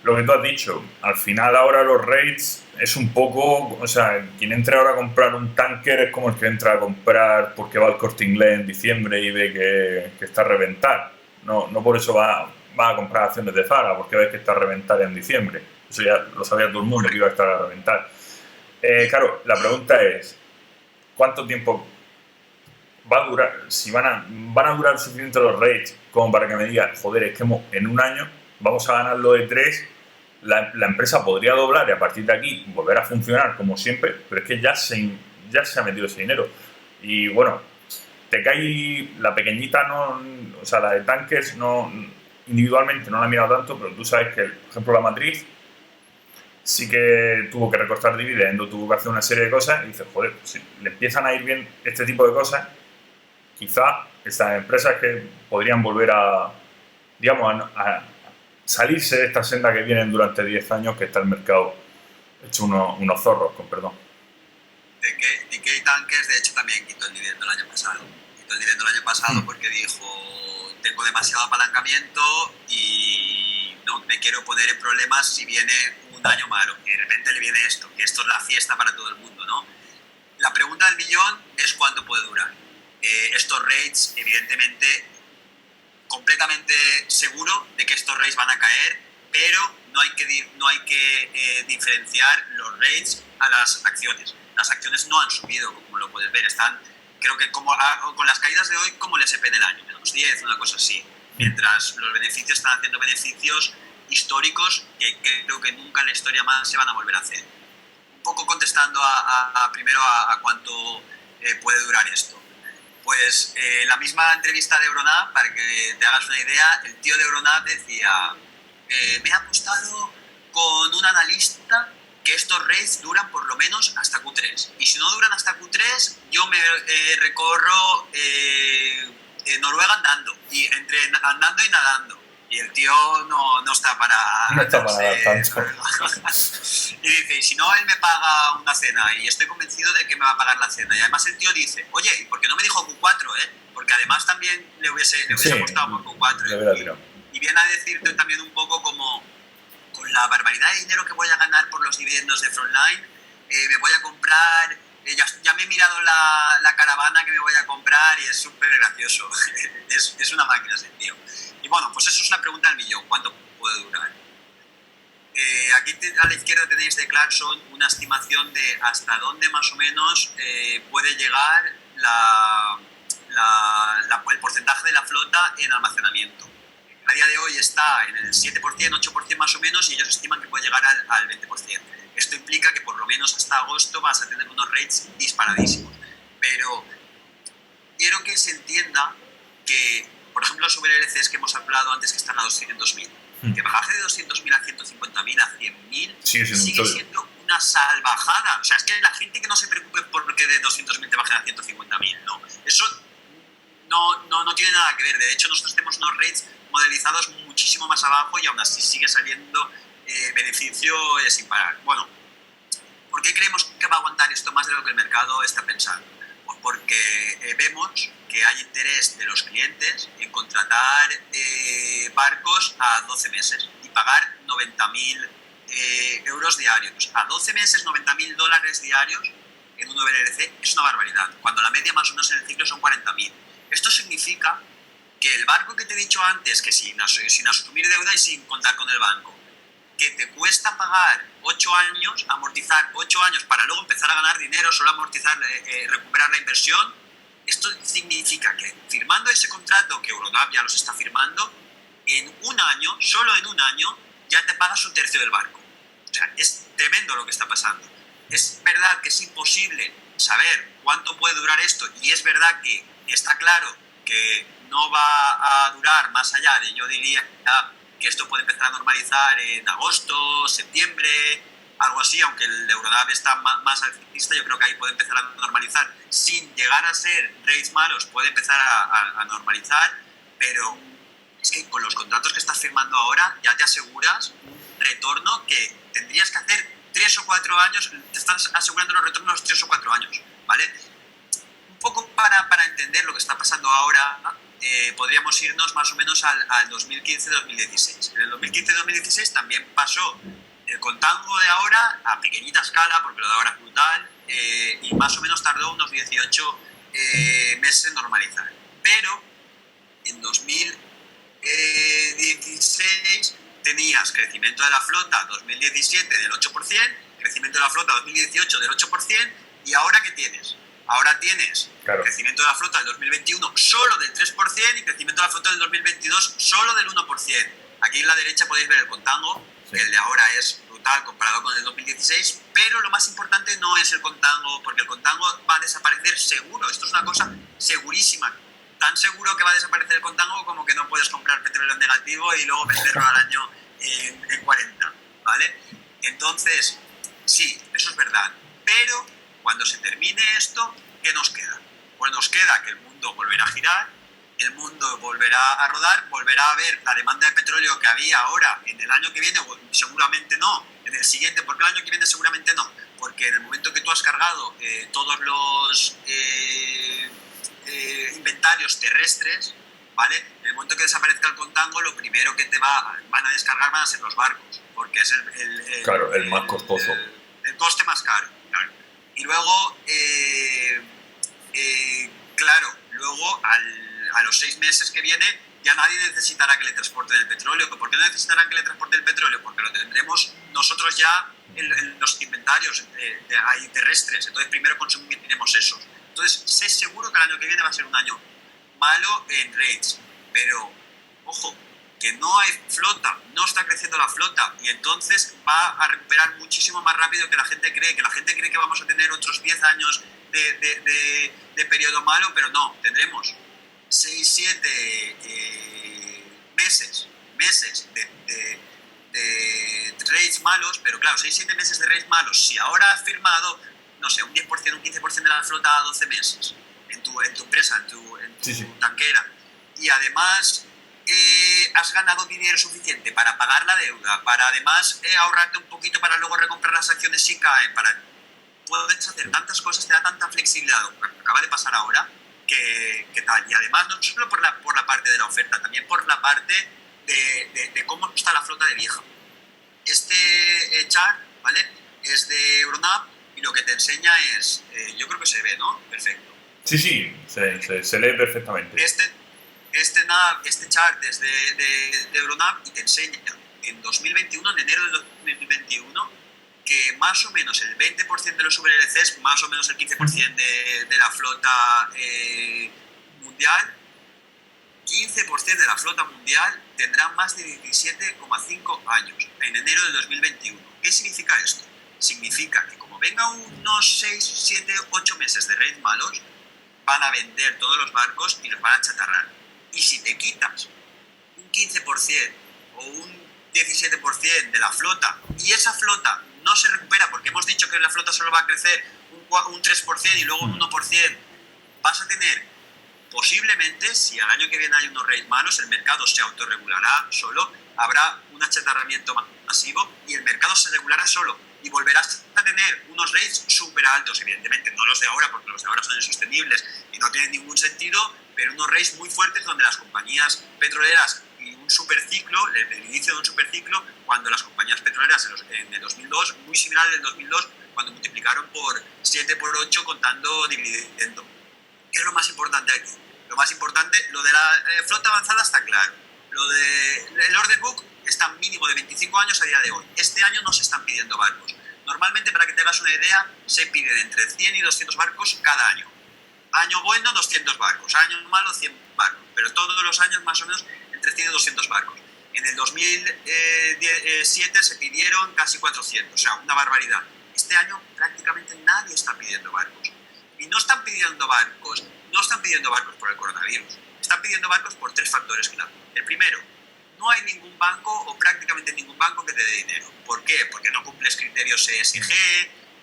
lo que tú has dicho, al final ahora los rates es un poco, o sea, quien entra ahora a comprar un tanker es como el que entra a comprar porque va al Corte Inglés en diciembre y ve que está a reventar. No por eso va a comprar acciones de Zara, porque ves que está a reventar en diciembre. Eso ya lo sabía todo el mundo, que iba a estar a reventar. Claro, la pregunta es, ¿cuánto tiempo va a durar? Si van a durar suficiente los rates como para que me digan, joder, es que en un año vamos a ganar lo de 3, la empresa podría doblar y a partir de aquí volver a funcionar como siempre, pero es que ya se ha metido ese dinero. Y bueno, te cae la pequeñita, o sea, la de tankers, individualmente no la he mirado tanto, pero tú sabes que, por ejemplo, la matriz sí que tuvo que recortar dividendo, tuvo que hacer una serie de cosas, y dices, joder, si le empiezan a ir bien este tipo de cosas, quizá estas empresas que podrían volver a salirse de esta senda que vienen durante 10 años, que está el mercado hecho unos zorros, con perdón. TK Tankers, de hecho, también quitó el dividendo el año pasado. Porque dijo, tengo demasiado apalancamiento y no me quiero poner en problemas si viene un año malo, que de repente le viene esto, que esto es la fiesta para todo el mundo, ¿no? La pregunta del millón es cuánto puede durar. Estos rates, evidentemente, completamente seguro de que estos rates van a caer, pero no hay que diferenciar los rates a las acciones. Las acciones no han subido, como lo puedes ver, están, creo que con las caídas de hoy, como el S&P en el año, menos 10, una cosa así, mientras los beneficios están haciendo beneficios históricos que creo que nunca en la historia más se van a volver a hacer. Un poco contestando primero a cuánto puede durar esto. Pues la misma entrevista de Euronav, para que te hagas una idea, el tío de Euronav decía, me ha apostado con un analista que estos rates duran por lo menos hasta Q3. Y si no duran hasta Q3, yo me recorro Noruega andando y nadando. Y el tío no está para... No está para dar tanto. Y dice, y si no, él me paga una cena y estoy convencido de que me va a pagar la cena. Y además el tío dice, oye, ¿y por qué no me dijo Q4, Porque además también le hubiese apostado por Q4. Y viene a decirte también un poco como, con la barbaridad de dinero que voy a ganar por los dividendos de Frontline, me voy a comprar... ya me he mirado la caravana que me voy a comprar y es súper gracioso. es una máquina ese tío. Y bueno, pues eso es la pregunta del millón. ¿Cuánto puede durar? Aquí a la izquierda tenéis de Clarkson una estimación de hasta dónde más o menos puede llegar el porcentaje de la flota en almacenamiento. A día de hoy está en el 7%, 8% más o menos, y ellos estiman que puede llegar al 20%. Esto implica que por lo menos hasta agosto vas a tener unos rates disparadísimos. Pero quiero que se entienda que, por ejemplo, sobre LCs que hemos hablado antes, que están a 200.000, que bajarse de 200.000 a 150.000 a 100.000 sigue siendo una salvajada. O sea, es que la gente que no se preocupe porque de 200.000 te bajen a 150.000, no. Eso no tiene nada que ver. De hecho, nosotros tenemos unos rates modelizados muchísimo más abajo y aún así sigue saliendo beneficio sin parar. Bueno, ¿por qué creemos que va a aguantar esto más de lo que el mercado está pensando? Pues porque vemos que hay interés de los clientes en contratar barcos a 12 meses y pagar 90.000 euros diarios. A 12 meses, 90.000 dólares diarios en un VLC es una barbaridad, cuando la media más o menos en el ciclo son 40.000. Esto significa que el barco que te he dicho antes, que sin asumir deuda y sin contar con el banco, que te cuesta pagar 8 años, amortizar 8 años para luego empezar a ganar dinero, solo amortizar, recuperar la inversión, esto significa que firmando ese contrato, que Euronav ya los está firmando, en un año, solo en un año, ya te pagas un tercio del barco. O sea, es tremendo lo que está pasando. Es verdad que es imposible saber cuánto puede durar esto, y es verdad que está claro que no va a durar más allá de, yo diría, que esto puede empezar a normalizar en agosto, septiembre, algo así, aunque el Euronav está más alcista, yo creo que ahí puede empezar a normalizar. Sin llegar a ser rates malos, puede empezar a normalizar, pero es que con los contratos que estás firmando ahora ya te aseguras un retorno que tendrías que hacer 3 o 4 años, te estás asegurando los retornos 3 o 4 años, ¿vale? Un poco para entender lo que está pasando ahora, podríamos irnos más o menos al 2015-2016. En el 2015-2016 también pasó el contango de ahora a pequeñita escala, porque lo de ahora es brutal, y más o menos tardó unos 18 meses en normalizar. Pero en 2016 tenías crecimiento de la flota 2017 del 8%, crecimiento de la flota 2018 del 8%, y ahora ¿qué tienes? Ahora tienes crecimiento de la flota del 2021 solo del 3% y crecimiento de la flota del 2022 solo del 1%. Aquí en la derecha podéis ver el contango, que el de ahora es brutal comparado con el 2016, pero lo más importante no es el contango, porque el contango va a desaparecer seguro. Esto es una cosa segurísima. Tan seguro que va a desaparecer el contango como que no puedes comprar petróleo en negativo y luego venderlo al año en 40, ¿vale? Entonces, sí, eso es verdad, pero cuando se termine esto, ¿qué nos queda? Pues nos queda que el mundo volverá a girar, el mundo volverá a rodar, volverá a haber la demanda de petróleo que había ahora en el año que viene, o seguramente no, en el siguiente, porque el año que viene seguramente no, porque en el momento que tú has cargado todos los inventarios terrestres, ¿vale? En el momento que desaparezca el contango, lo primero que van a descargar van a ser los barcos, porque es el más costoso. El coste más caro, claro. Y luego, luego a los 6 meses que vienen ya nadie necesitará que le transporten el petróleo. ¿Por qué no necesitarán que le transporten el petróleo? Porque lo tendremos nosotros ya en los inventarios ahí terrestres. Entonces primero consumiremos esos. Entonces sé seguro que el año que viene va a ser un año malo en rates. Pero, ojo, que no hay flota, no está creciendo la flota, y entonces va a recuperar muchísimo más rápido que la gente cree. Que la gente cree que vamos a tener otros 10 años de periodo malo, pero no, tendremos 6, 7 meses de rates malos, pero claro, 6, 7 meses de rates malos. Si ahora has firmado, no sé, un 10%, un 15% de la flota a 12 meses en tu empresa, en tu tanquera, y además has ganado dinero suficiente para pagar la deuda, para además ahorrarte un poquito para luego recomprar las acciones si caen, puedes hacer tantas cosas, te da tanta flexibilidad, lo que acaba de pasar ahora, que tal. Y además no solo por la parte de la oferta, también por la parte de cómo está la flota de vieja. Este chart, ¿vale?, es de Euronav y lo que te enseña es, yo creo que se ve, ¿no? Perfecto. Sí, se lee perfectamente. Este chart es de Euronav y te enseña en 2021, en enero de 2021, que más o menos el 20% de los VLCs, más o menos el 15% de la flota mundial, 15% de la flota mundial tendrá más de 17,5 años en enero de 2021. ¿Qué significa esto? Significa que como venga unos 6, 7, 8 meses de rates malos, van a vender todos los barcos y los van a chatarrar. Y si te quitas un 15% o un 17% de la flota y esa flota no se recupera, porque hemos dicho que la flota solo va a crecer un 3% y luego un 1%, vas a tener posiblemente, si al año que viene hay unos rates malos, el mercado se autorregulará solo, habrá un achatarramiento masivo y el mercado se regulará solo y volverás a tener unos rates súper altos, evidentemente no los de ahora, porque los de ahora son insostenibles y no tienen ningún sentido, pero unos rates muy fuertes donde las compañías petroleras y un superciclo, el inicio de un superciclo, cuando las compañías petroleras en el 2002, muy similar al del 2002, cuando multiplicaron por 7, por 8 contando dividendo. ¿Qué es lo más importante aquí? Lo más importante, lo de la flota avanzada está claro. Lo del order book está mínimo de 25 años a día de hoy. Este año no se están pidiendo barcos. Normalmente, para que te hagas una idea, se piden entre 100 y 200 barcos cada año. Año bueno, 200 barcos. Año malo, 100 barcos. Pero todos los años, más o menos, entre 100 y 200 barcos. En el 2007 se pidieron casi 400, o sea, una barbaridad. Este año prácticamente nadie está pidiendo barcos. Y no están pidiendo barcos por el coronavirus. Están pidiendo barcos por 3 factores clave. El primero, no hay ningún banco o prácticamente ningún banco que te dé dinero. ¿Por qué? Porque no cumples criterios ESG,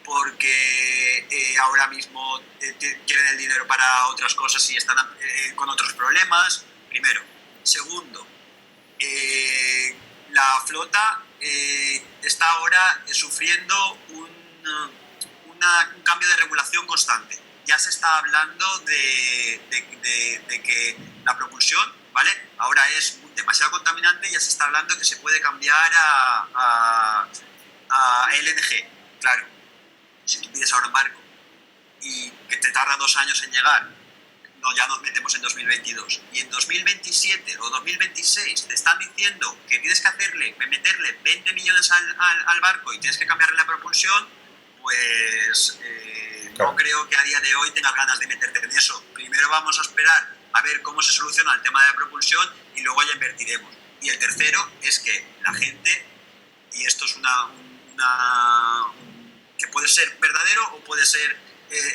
porque ahora mismo quieren el dinero para otras cosas y están con otros problemas. Primero. Segundo, la flota está ahora sufriendo un cambio de regulación constante. Ya se está hablando de que la propulsión, ¿vale?, ahora es demasiado contaminante y ya se está hablando que se puede cambiar a LNG. Claro, si tú pides ahora un barco y que te tarda 2 años en llegar, ya nos metemos en 2022 y en 2027 o 2026 te están diciendo que tienes que meterle 20 millones al barco y tienes que cambiarle la propulsión, pues no creo que a día de hoy tengas ganas de meterte en eso. Primero vamos a esperar a ver cómo se soluciona el tema de la propulsión y luego ya invertiremos. Y el tercero es que la gente, y esto es que puede ser verdadero o puede ser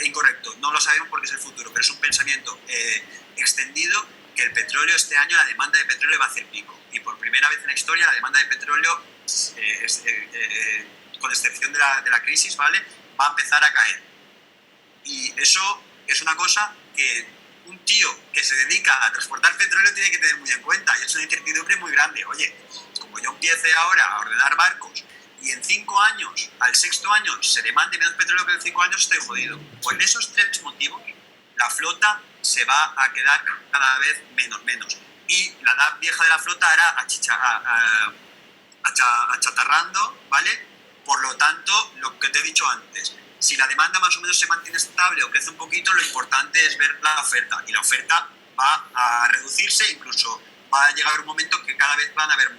incorrecto, no lo sabemos porque es el futuro, pero es un pensamiento extendido, que el petróleo este año, la demanda de petróleo va a hacer pico y por primera vez en la historia la demanda de petróleo, con excepción de la crisis, ¿vale?, va a empezar a caer. Y eso es una cosa que un tío que se dedica a transportar petróleo tiene que tener muy en cuenta y es una incertidumbre muy grande. Oye, como yo empiece ahora a ordenar barcos y en 5 años, al 6.º año, se demande menos petróleo que en 5 años, estoy jodido. Pues en esos 3 motivos, la flota se va a quedar cada vez menos. Y la edad vieja de la flota hará achatarrando, ¿vale? Por lo tanto, lo que te he dicho antes, si la demanda más o menos se mantiene estable o crece un poquito, lo importante es ver la oferta. Y la oferta va a reducirse, incluso va a llegar un momento que cada vez van a haber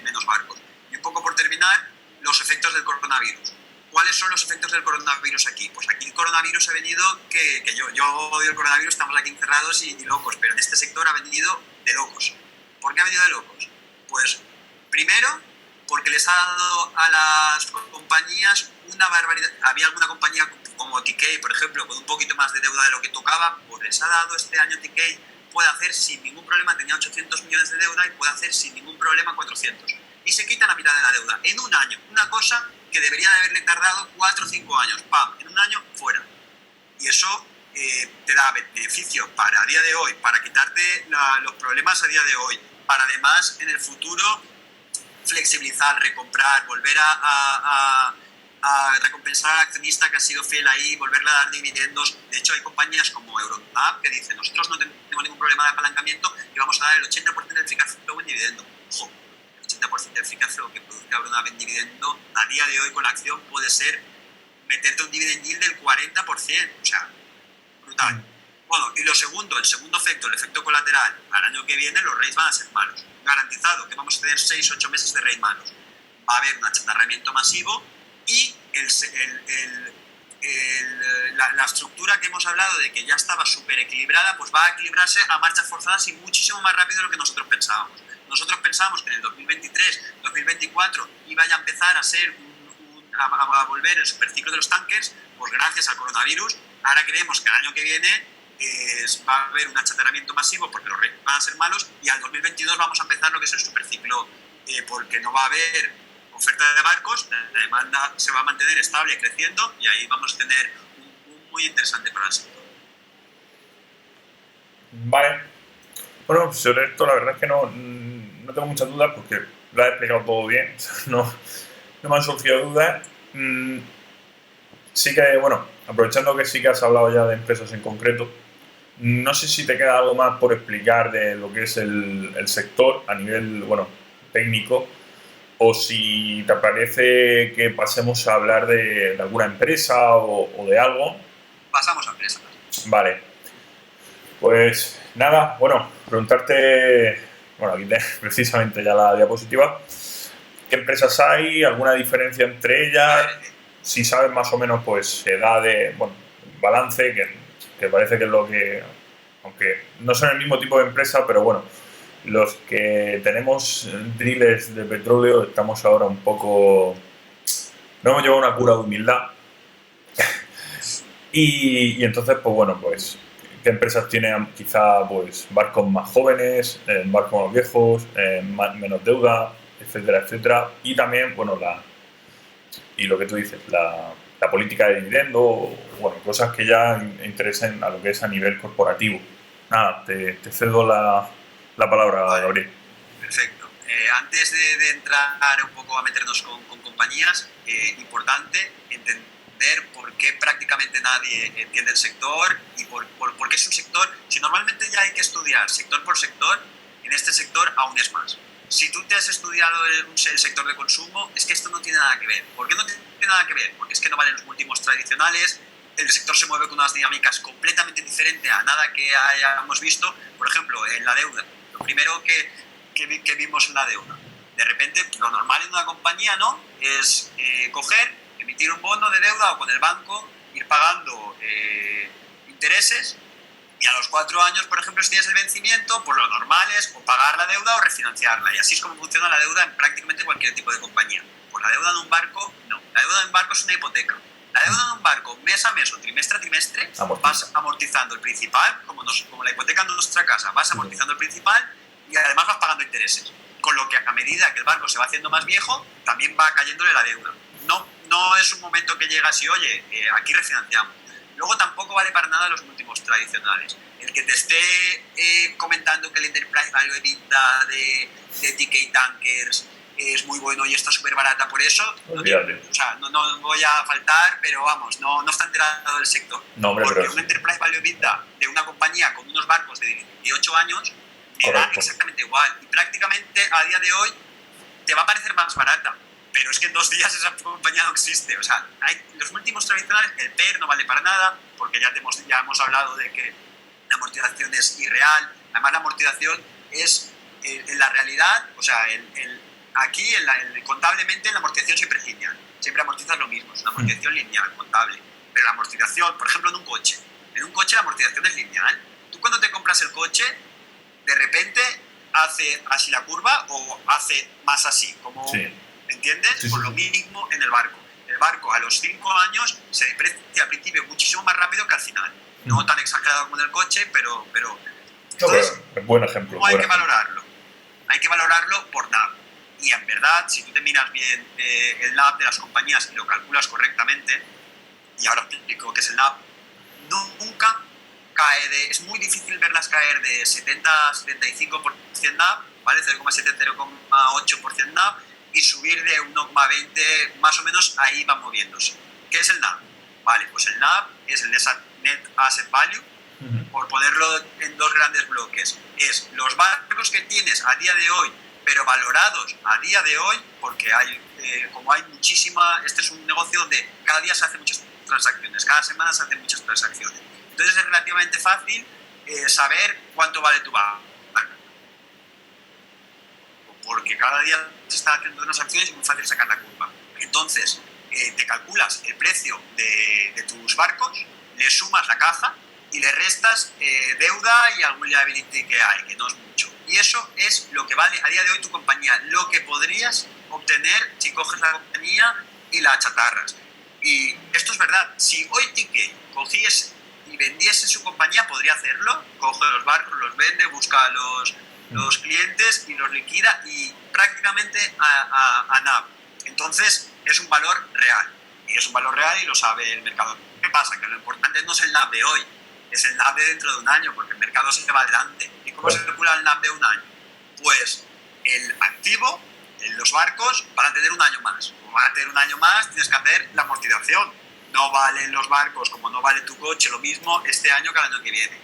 menos barcos. Y un poco por terminar, los efectos del coronavirus. ¿Cuáles son los efectos del coronavirus aquí? Pues aquí el coronavirus ha venido, que yo odio el coronavirus, estamos aquí encerrados y locos, pero en este sector ha venido de locos. ¿Por qué ha venido de locos? Pues primero, porque les ha dado a las compañías una barbaridad. Había alguna compañía como TK, por ejemplo, con un poquito más de deuda de lo que tocaba, pues les ha dado este año TK, puede hacer sin ningún problema, tenía 800 millones de deuda y puede hacer sin ningún problema 400. Y se quita la mitad de la deuda en un año, una cosa que debería de haberle tardado 4 o 5 años, ¡pam!, en un año fuera. Y eso te da beneficio para a día de hoy, para quitarte los problemas a día de hoy, para además en el futuro flexibilizar, recomprar, volver a recompensar al accionista que ha sido fiel ahí, volverle a dar dividendos. De hecho, hay compañías como Euromap que dicen, nosotros no tenemos ningún problema de apalancamiento y vamos a dar el 80% del free cash flow en dividendo. Ojo, el 80% del free cash flow que produzca Euromap en dividendo, a día de hoy con la acción puede ser meterte un dividend yield del 40%, o sea, brutal. Bueno, y el segundo efecto, el efecto colateral, al año que viene los rates van a ser malos. Garantizado que vamos a tener 6-8 meses de rate malos. Va a haber un achatarramiento masivo y la estructura que hemos hablado de que ya estaba súper equilibrada, pues va a equilibrarse a marchas forzadas y muchísimo más rápido de lo que nosotros pensábamos. Nosotros pensábamos que en el 2023, 2024 iba ya a empezar a ser a volver el superciclo de los tankers, pues gracias al coronavirus, ahora creemos que el año que viene va a haber un achatarramiento masivo porque los rates van a ser malos y al 2022 vamos a empezar lo que es el superciclo porque no va a haber oferta de barcos, la demanda se va a mantener estable y creciendo y ahí vamos a tener un muy interesante para el sector. Vale. Bueno, sobre esto la verdad es que no tengo muchas dudas porque lo has explicado todo bien, no me han surgido dudas. Sí que, bueno, aprovechando que sí que has hablado ya de empresas en concreto, no sé si te queda algo más por explicar de lo que es el sector a nivel, bueno, técnico, o si te parece que pasemos a hablar de alguna empresa o de algo. Pasamos a empresas. Vale. Pues nada, bueno, preguntarte, bueno, aquí tienes precisamente ya la diapositiva, ¿qué empresas hay? ¿Alguna diferencia entre ellas? Si sabes más o menos, pues, edad de, bueno, balance, que parece que es lo que, aunque no son el mismo tipo de empresa, pero bueno, los que tenemos drillers de petróleo estamos ahora un poco, no hemos llevado una cura de humildad y entonces, pues bueno, pues qué empresas tienen quizá pues barcos más jóvenes, barcos más viejos, menos deuda, etcétera, etcétera, y también, bueno, y lo que tú dices, la política de dividendo, bueno, cosas que ya interesen a lo que es a nivel corporativo. Nada, te cedo la palabra, vale. Gabriel. Perfecto. Antes de entrar un poco a meternos con compañías, importante entender por qué prácticamente nadie entiende el sector y por qué es un sector, si normalmente ya hay que estudiar sector por sector, en este sector aún es más. Si tú te has estudiado el sector de consumo, es que esto no tiene nada que ver. ¿Por qué no tiene nada que ver? Porque es que no valen los múltiplos tradicionales, el sector se mueve con unas dinámicas completamente diferentes a nada que hayamos visto. Por ejemplo, en la deuda. Lo primero que vimos en la deuda. De repente, lo normal en una compañía, ¿no?, es coger, emitir un bono de deuda o con el banco, ir pagando intereses. Y a los 4 años, por ejemplo, si tienes el vencimiento, pues lo normal es o pagar la deuda o refinanciarla. Y así es como funciona la deuda en prácticamente cualquier tipo de compañía. Pues la deuda de un barco, no. La deuda de un barco es una hipoteca. La deuda de un barco, mes a mes o trimestre a trimestre, vas amortizando el principal, como la hipoteca de nuestra casa, vas amortizando el principal y además vas pagando intereses. Con lo que a medida que el barco se va haciendo más viejo, también va cayéndole la deuda. No es un momento que llegas y, oye, aquí refinanciamos. Luego tampoco vale para nada los últimos tradicionales. El que te esté comentando que el Enterprise Value EBITDA de TK Tankers es muy bueno y está súper barata por eso, no voy a faltar, pero vamos, no está enterado del sector. No, hombre, porque un Enterprise Value EBITDA de una compañía con unos barcos de 18 años me da exactamente igual. Y prácticamente a día de hoy te va a parecer más barata. Pero es que en 2 días esa compañía no existe. O sea, los últimos tradicionales, el PER no vale para nada, porque ya hemos hablado de que la amortización es irreal. Además, la amortización es en la realidad, o sea, aquí contablemente la amortización siempre es lineal. Siempre amortizas lo mismo, es una amortización lineal, contable. Pero la amortización, por ejemplo, en un coche la amortización es lineal. Tú cuando te compras el coche, de repente hace así la curva o hace más así, como... Sí. ¿Entiendes? Sí, Por lo mismo en el barco. El barco a los 5 años se deprecia al principio muchísimo más rápido que al final. No tan exagerado como en el coche, pero entonces, buen ejemplo. ¿cómo hay que valorarlo? Hay que valorarlo por NAV. Y en verdad, si tú te miras bien el NAV de las compañías y lo calculas correctamente, y ahora te explico qué es el NAV, nunca cae es muy difícil verlas caer de 70-75% NAV ¿vale? 0,7, 0,8% NAV y subir de 1,20, más o menos ahí va moviéndose. ¿Qué es el NAV? Vale, pues el NAV es el Net Asset Value, por ponerlo en dos grandes bloques. Es los barcos que tienes a día de hoy, pero valorados a día de hoy, porque como hay muchísima, este es un negocio donde cada día se hacen muchas transacciones, cada semana se hacen muchas transacciones. Entonces es relativamente fácil saber cuánto vale tu barco, porque cada día se están haciendo transacciones y es muy fácil sacar la curva. Entonces te calculas el precio de tus barcos, le sumas la caja y le restas deuda y algún liability que hay, que no es mucho. Y eso es lo que vale a día de hoy tu compañía, lo que podrías obtener si coges la compañía y la achatarras. Y esto es verdad, si hoy TK cogiese y vendiese su compañía, podría hacerlo, coge los barcos, los vende, busca a los clientes y los liquida y prácticamente a NAV. Entonces es un valor real, y es un valor real y lo sabe el mercado. ¿Qué pasa? Que lo importante no es el NAV de hoy, es el NAV de dentro de un año, porque el mercado se va adelante. ¿Y cómo se calcula el NAV de un año? Pues el activo, los barcos, van a tener un año más. Como van a tener un año más, tienes que hacer la amortización. No valen los barcos, como no vale tu coche, lo mismo este año que el año que viene.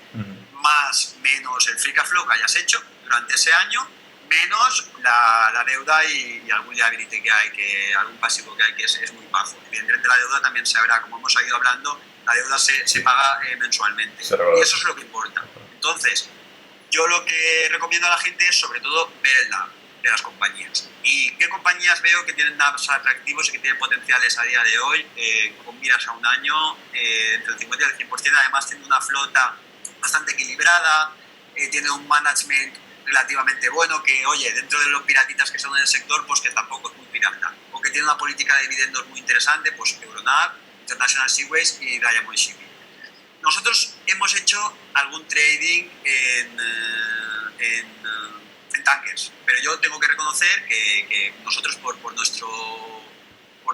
Más, menos el free cash flow que hayas hecho durante ese año, menos la deuda y algún liability que hay, algún pasivo que hay, que es muy bajo. Evidentemente la deuda también se verá, como hemos ido hablando, la deuda se paga mensualmente. Y eso es lo que importa. Entonces, yo lo que recomiendo a la gente es sobre todo ver el NAV de las compañías. ¿Y qué compañías veo que tienen NAVs atractivos y que tienen potenciales a día de hoy? Con miras a un año, entre el 50 y el 100%, además tiene una flota bastante equilibrada, tiene un management relativamente bueno, que oye, dentro de los piratitas que son en el sector, pues que tampoco es muy pirata, o que tiene una política de dividendos muy interesante, pues Euronav, International Seaways y Diamond Shipping. Nosotros hemos hecho algún trading en tankers, pero yo tengo que reconocer que nosotros por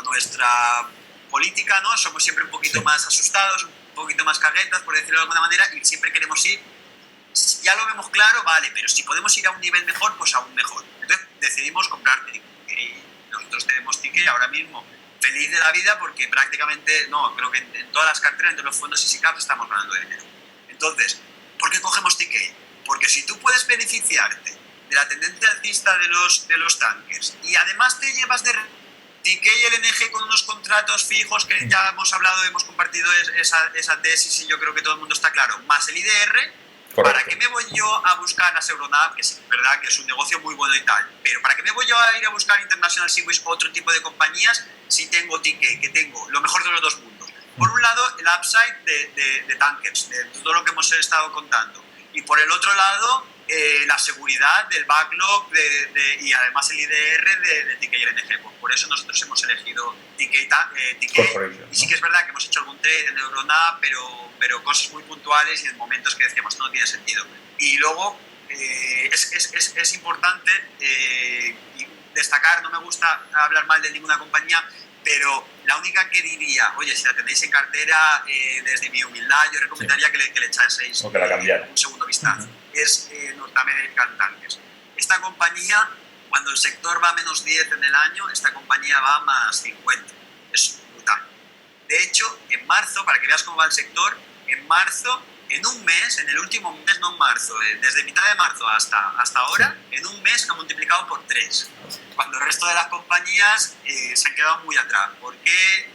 nuestra política, ¿no? Somos siempre un poquito más asustados, un poquito más caguetas, por decirlo de alguna manera, y siempre queremos ir. Ya lo vemos claro, vale, pero si podemos ir a un nivel mejor, pues aún mejor. Entonces decidimos comprar ticket. Y nosotros tenemos ticket ahora mismo feliz de la vida porque prácticamente, no, creo que en todas las carteras, en los fondos y SICAP estamos ganando dinero. Entonces, ¿por qué cogemos ticket? Porque si tú puedes beneficiarte de la tendencia alcista de los tankers y además te llevas de TK y LNG con unos contratos fijos que ya hemos hablado, hemos compartido esa tesis y yo creo que todo el mundo está claro, más el IDR. Correcto. ¿Para qué me voy yo a buscar a Euronav, que es verdad que es un negocio muy bueno y tal, pero para qué me voy yo a ir a buscar International Seaways o otro tipo de compañías si tengo TK, que tengo lo mejor de los dos mundos? Por un lado, el upside de tankers, de todo lo que hemos estado contando, y por el otro lado, la seguridad del backlog y además el IDR de TK y LNG. Pues por eso nosotros hemos elegido TK, y sí que es verdad que hemos hecho algún trade en Euronav, pero cosas muy puntuales y en momentos que decíamos no tiene sentido. Y luego es importante destacar, no me gusta hablar mal de ninguna compañía, pero la única que diría, oye, si la tenéis en cartera, desde mi humildad, yo recomendaría que le echaseis un segundo vistazo. Es Norteamerican Tankers. Esta compañía, cuando el sector va a menos 10 en el año, esta compañía va a más 50. Es brutal. De hecho, en marzo, para que veas cómo va el sector, en marzo, en un mes, en el último mes, no en marzo, desde mitad de marzo hasta ahora, en un mes ha multiplicado por 3. Cuando el resto de las compañías se han quedado muy atrás. ¿Por qué?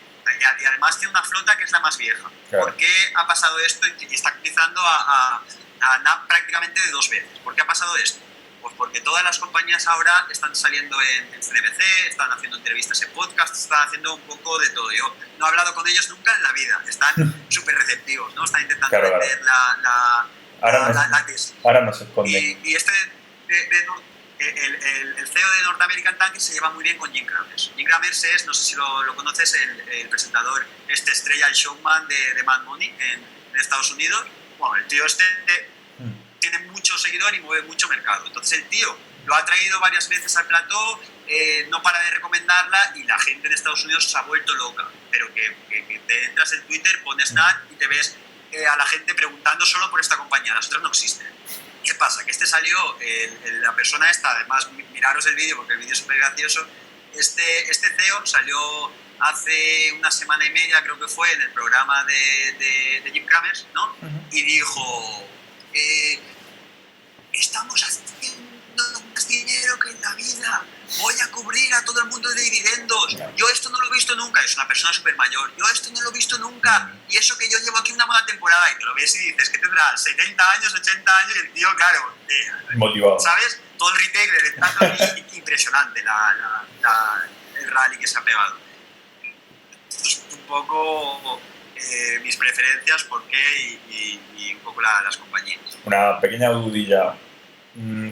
Y además tiene una flota que es la más vieja. Claro. ¿Por qué ha pasado esto y está cotizando a NAV prácticamente de 2 veces? ¿Por qué ha pasado esto? Pues porque todas las compañías ahora están saliendo en CNBC, están haciendo entrevistas en podcast, están haciendo un poco de todo. Yo no he hablado con ellos nunca en la vida, están súper receptivos, ¿no? Están intentando vender la tesis. Ahora no se esconde. Y el CEO de North American Tankers se lleva muy bien con Jim Crammers. Jim Crammers es, no sé si lo conoces, el presentador, estrella, el showman de Mad Money en Estados Unidos. Bueno, el tío tiene mucho seguidor y mueve mucho mercado. Entonces el tío lo ha traído varias veces al plató, no para de recomendarla y la gente en Estados Unidos se ha vuelto loca. Pero que te entras en Twitter, pones NAT y te ves a la gente preguntando solo por esta compañía. Las otras no existen. ¿Qué pasa? Que salió, la persona esta, además miraros el vídeo porque el vídeo es súper gracioso, este CEO salió hace una semana y media, creo que fue, en el programa de Jim Cramer, ¿no? Y dijo, estamos haciendo más dinero que en la vida, voy a cubrir a todo el mundo de dividendos, yo esto no lo he visto nunca, es una persona súper mayor, yo esto no lo he visto nunca, y eso que yo llevo aquí una mala temporada, y te lo ves y dices que tendrá 70 años, 80 años, y el tío, claro, motivado, ¿sabes? Todo el retailer entrando aquí, impresionante el rally que se ha pegado. Esto es un poco mis preferencias, por qué y un poco las compañías. Una pequeña dudilla.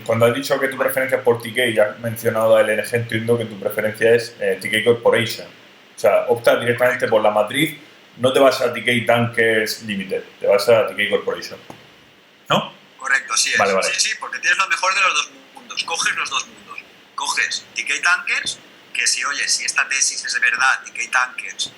Cuando has dicho que tu preferencia es por TK, ya has mencionado a LNG, entiendo que tu preferencia es TK Corporation. O sea, optas directamente por la matriz, no te vas a TK Tankers Limited, te vas a TK Corporation, ¿no? Correcto, así es. Vale. Sí, porque tienes lo mejor de los dos mundos. Coges los dos mundos. Coges TK Tankers, que si esta tesis es de verdad, TK Tankers,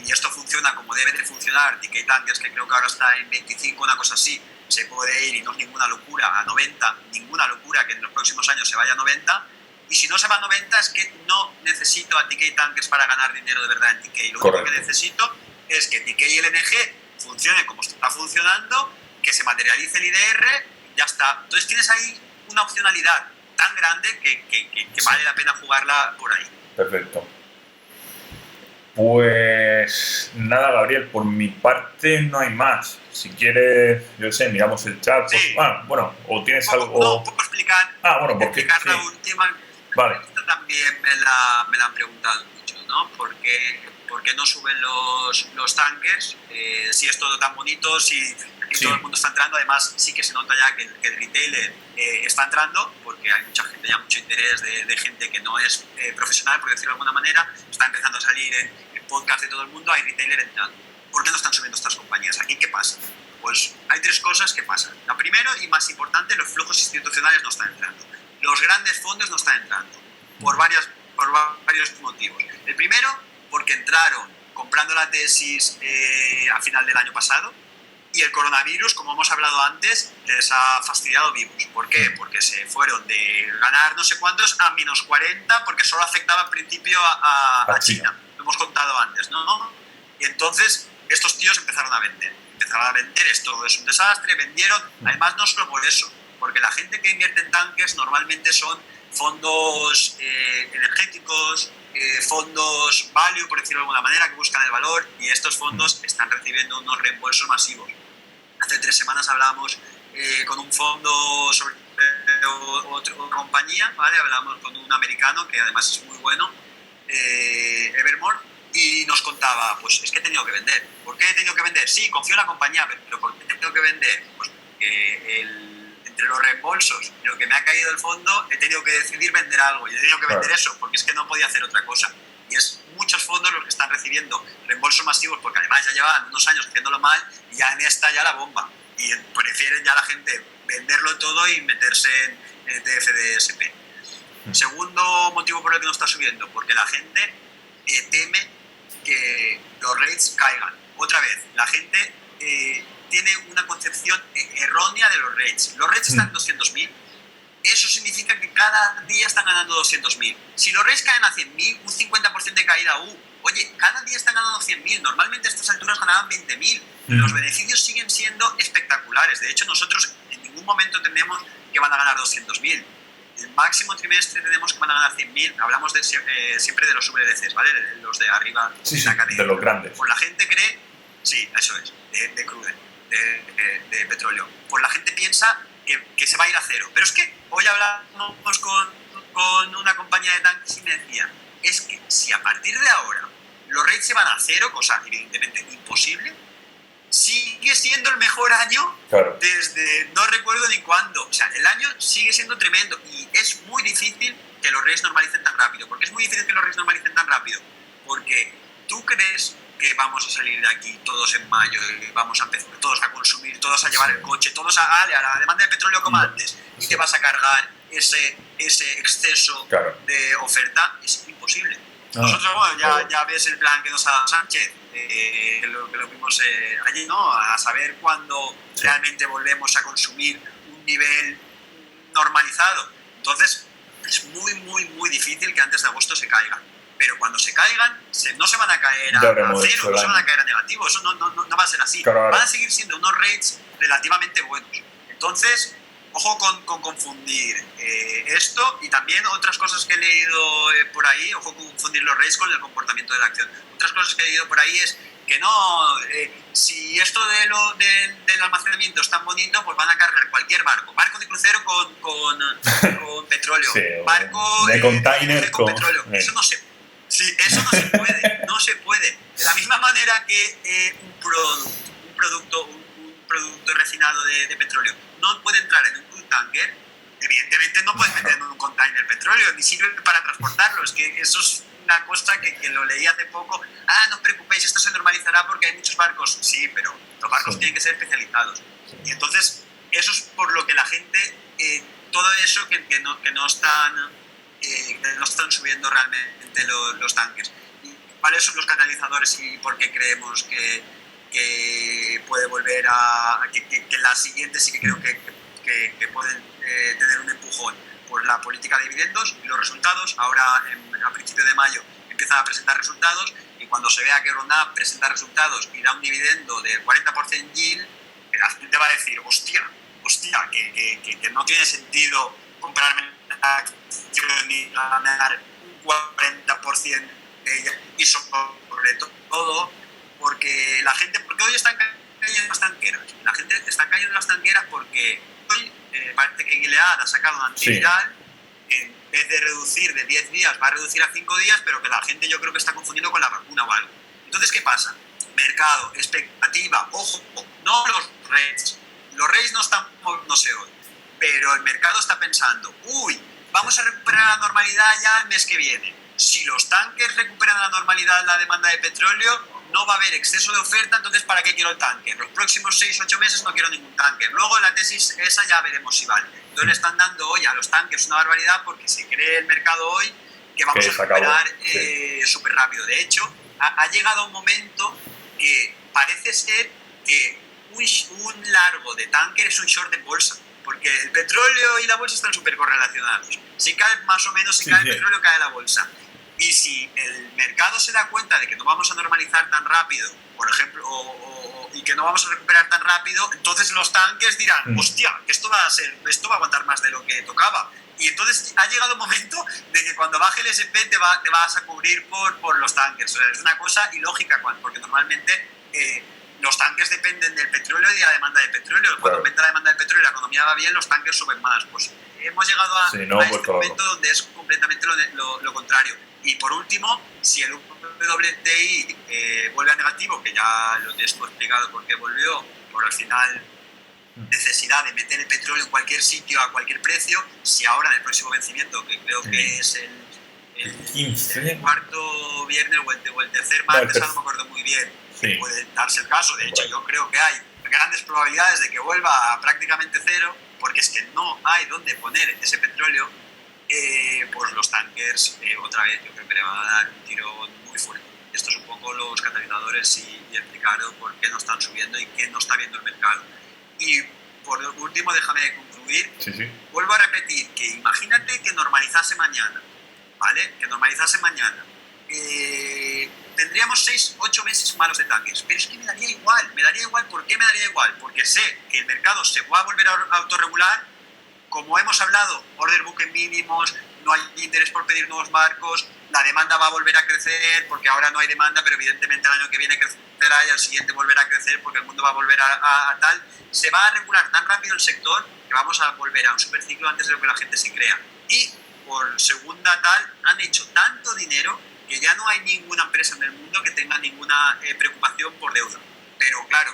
y esto funciona como debe de funcionar, TK Tankers, que creo que ahora está en 25, una cosa así, se puede ir, y no es ninguna locura, a 90, ninguna locura que en los próximos años se vaya a 90, y si no se va a 90 es que no necesito a TK Tankers para ganar dinero de verdad en TK. Lo único que necesito es que TK y LNG funcionen como está funcionando, que se materialice el IDR, ya está. Entonces tienes ahí una opcionalidad tan grande que vale la pena jugarla por ahí. Perfecto. Pues nada, Gabriel, por mi parte no hay más. Si quieres, yo sé, miramos el chat. Sí. Bueno, o tienes algo. No, puedo explicar. Porque explicar la última. Vale. Esta también me la han preguntado mucho, ¿no? ¿Por qué no suben los tankers? Si es todo tan bonito, si aquí todo el mundo está entrando. Además, sí que se nota ya que el retailer está entrando, porque hay mucha gente, ya mucho interés de gente que no es profesional, por decirlo de alguna manera. Está empezando a salir en podcast de todo el mundo, hay retailer entrando. ¿Por qué no están subiendo estas compañías? ¿Aquí qué pasa? Pues hay tres cosas que pasan. La primera y más importante, los flujos institucionales no están entrando. Los grandes fondos no están entrando, por varios motivos. El primero, porque entraron comprando la tesis a final del año pasado, y el coronavirus, como hemos hablado antes, les ha fastidiado vivos. ¿Por qué? Porque se fueron de ganar no sé cuántos a menos 40, porque solo afectaba al principio a China. Lo hemos contado antes, ¿no? Y entonces estos tíos empezaron a vender. Esto es un desastre, vendieron. Además, no solo por eso, porque la gente que invierte en tankers normalmente son fondos energéticos, fondos value, por decirlo de alguna manera, que buscan el valor, y estos fondos están recibiendo unos reembolsos masivos. Hace 3 semanas hablamos con un fondo sobre otra compañía, ¿vale? Hablamos con un americano que además es muy bueno, Evermore, y nos contaba, pues es que he tenido que vender. ¿Por qué he tenido que vender? Sí, confío en la compañía, pero ¿por qué he tenido que vender? Pues porque entre los reembolsos y lo que me ha caído el fondo, he tenido que decidir vender algo, y he tenido que vender eso, porque es que no podía hacer otra cosa. Y es muchos fondos los que están recibiendo reembolsos masivos, porque además ya llevaban unos años haciéndolo mal, y ya en esta ya la bomba. Y prefieren ya la gente venderlo todo y meterse en ETF de SP. Segundo motivo por el que no está subiendo, porque la gente teme que los rates caigan. Otra vez, la gente tiene una concepción errónea de los rates. Los rates están en 200.000. Eso significa que cada día están ganando 200.000. Si los rates caen a 100.000, un 50% de caída, oye, cada día están ganando 100.000. Normalmente a estas alturas ganaban 20.000. Los beneficios siguen siendo espectaculares. De hecho, nosotros en ningún momento tenemos que van a ganar 200.000. El máximo trimestre tenemos que van a ganar 100.000. Hablamos siempre de los VDCs, ¿vale? Los de arriba de la cadena. De los grandes. Pues la gente cree, sí, eso es, de crude, de petróleo. Pues la gente piensa que se va a ir a cero. Pero es que hoy hablamos con una compañía de tanques y me decía, es que si a partir de ahora los rates se van a cero, cosa evidentemente imposible, sigue siendo el mejor año desde no recuerdo ni cuándo. O sea, el año sigue siendo tremendo y es muy difícil que los rates normalicen tan rápido. ¿Por qué es muy difícil que los rates normalicen tan rápido? Porque tú crees que vamos a salir de aquí todos en mayo y vamos a empezar todos a consumir, todos a llevar el coche, todos a la demanda de petróleo como antes, y te vas a cargar ese exceso de oferta. Es imposible. Nosotros, bueno, ya ves el plan que nos ha dado Sánchez, que lo vimos allí, ¿no? A saber cuándo realmente volvemos a consumir un un nivel normalizado. Entonces, es muy, muy, muy difícil que antes de agosto se caigan. Pero cuando se caigan, no se van a caer a cero, no se van a caer a negativo. Eso no va a ser así. Claro. Van a seguir siendo unos rates relativamente buenos. Entonces, ojo con confundir esto y también otras cosas que he leído por ahí, ojo con confundir los rates con el comportamiento de la acción. Otras cosas que he leído por ahí es que no, si esto del almacenamiento es tan bonito, pues van a cargar cualquier barco de crucero con petróleo, sí, barco de container con petróleo. Eso no se puede, no se puede. De la misma manera que un producto refinado de petróleo no puede entrar en un crude tanker, evidentemente no puedes meter en un container petróleo, ni sirve para transportarlo. Es que eso es una cosa que lo leí hace poco. No os preocupéis, esto se normalizará porque hay muchos barcos. Sí, pero los barcos tienen que ser especializados. Sí. Y entonces, eso es por lo que la gente, todo eso que no están subiendo realmente los tanques. ¿Cuáles son los catalizadores y por qué creemos que puede volver que las siguientes sí que creo que pueden tener un empujón por la política de dividendos y los resultados? Ahora a principios de mayo empiezan a presentar resultados y cuando se vea que Ronda presenta resultados y da un dividendo del 40% yield, la gente va a decir hostia, que no tiene sentido comprarme la acción y ganar un 40% de ella. Y sobre todo porque la gente, porque hoy están cayendo las tanqueras. La gente está cayendo las tanqueras porque hoy parece que Gilead ha sacado un antiviral que en vez de reducir de 10 días va a reducir a 5 días, pero que la gente yo creo que está confundiendo con la vacuna o algo. Entonces, ¿qué pasa? Mercado, expectativa, ojo, no los rates. Los rates no están moviéndose hoy, pero el mercado está pensando, vamos a recuperar la normalidad ya el mes que viene. Si los tanques recuperan la normalidad la demanda de petróleo, no va a haber exceso de oferta, entonces ¿para qué quiero el tanque? Los próximos 6-8 meses no quiero ningún tanque. Luego la tesis esa ya veremos si vale. Entonces le están dando hoy a los tanques una barbaridad porque se cree el mercado hoy que vamos a recuperar súper rápido. De hecho, ha llegado un momento que parece ser que un largo de tanker es un short de bolsa, porque el petróleo y la bolsa están súper correlacionados. Si cae más o menos, cae el petróleo, cae la bolsa. Y si el mercado se da cuenta de que no vamos a normalizar tan rápido, por ejemplo, y que no vamos a recuperar tan rápido, entonces los tanques dirán, hostia, que esto va a aguantar más de lo que tocaba. Y entonces ha llegado un momento de que cuando baje el S&P te vas a cubrir por los tankers. O sea, es una cosa ilógica, porque normalmente los tanques dependen del petróleo y de la demanda de petróleo. Cuando aumenta la demanda de petróleo y la economía va bien, los tanques suben más. Pues hemos llegado a este momento donde es completamente lo contrario. Y por último, si el WTI vuelve a negativo, que ya lo tienes explicado por qué volvió, por al final necesidad de meter el petróleo en cualquier sitio a cualquier precio, si ahora en el próximo vencimiento, que creo que es el cuarto viernes o el tercer martes, no me acuerdo muy bien, puede darse el caso. De hecho, yo creo que hay grandes probabilidades de que vuelva a prácticamente cero, porque es que no hay dónde poner ese petróleo. Pues los tankers otra vez yo creo que le van a dar un tiro muy fuerte. Estos son un poco los catalizadores y explicar por qué no están subiendo y qué no está viendo el mercado. Y por último, déjame concluir. Vuelvo a repetir que imagínate que normalizase mañana, ¿vale? Que normalizase mañana. Tendríamos 6-8 meses malos de tanques, pero es que me daría igual. ¿Por qué me daría igual? Porque sé que el mercado se va a volver a autorregular. Como hemos hablado, order book en mínimos, no hay interés por pedir nuevos barcos, la demanda va a volver a crecer porque ahora no hay demanda, pero evidentemente el año que viene crecerá y al siguiente volverá a crecer porque el mundo va a volver a tal. Se va a regular tan rápido el sector que vamos a volver a un superciclo antes de lo que la gente se crea. Y por segunda tal, han hecho tanto dinero que ya no hay ninguna empresa en el mundo que tenga ninguna preocupación por deuda. Pero claro,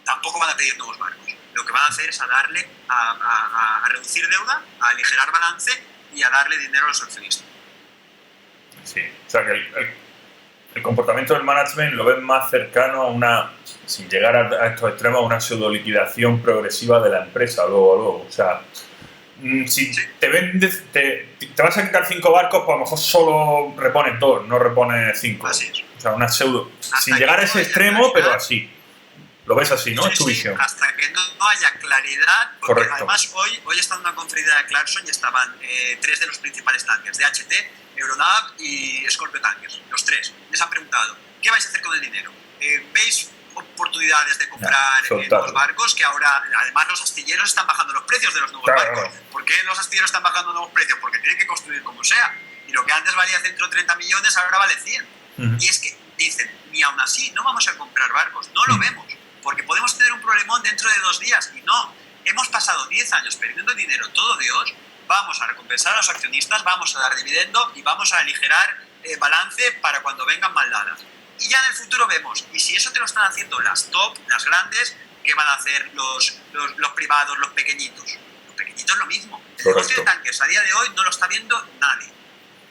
tampoco van a pedir nuevos barcos. Lo que van a hacer es a reducir deuda, a aligerar balance y a darle dinero a los accionistas. Sí, o sea que el comportamiento del management lo ven más cercano a una, sin llegar a estos extremos, a una pseudo liquidación progresiva de la empresa luego. O sea, si te vendes, te vas a quitar 5 barcos, pues a lo mejor solo repones 2, no repones 5. Así es. O sea, una pseudo, sin llegar a ese extremo, pero así. Lo ves así, ¿no? Sí, Es tu visión. hasta que no haya claridad, porque Correcto. además hoy está en una conferencia de Clarkson y estaban 3 de los principales tankers, DHT, Euronav y Scorpio Tankers, los 3. Les han preguntado, ¿qué vais a hacer con el dinero? ¿Veis oportunidades de comprar nuevos barcos? Que ahora, además, los astilleros están bajando los precios de los nuevos barcos. ¿Por qué los astilleros están bajando nuevos precios? Porque tienen que construir como sea. Y lo que antes valía 130 millones, ahora vale 100. Y es que dicen, ni aún así, no vamos a comprar barcos, no lo vemos. Porque podemos tener un problemón dentro de 2 días. Y no, hemos pasado 10 años perdiendo dinero todo Dios, vamos a recompensar a los accionistas, vamos a dar dividendo y vamos a aligerar balance para cuando vengan mal dadas. Y ya en el futuro vemos, y si eso te lo están haciendo las top, las grandes, ¿qué van a hacer los privados, los pequeñitos? Los pequeñitos lo mismo. El negocio de tankers a día de hoy no lo está viendo nadie.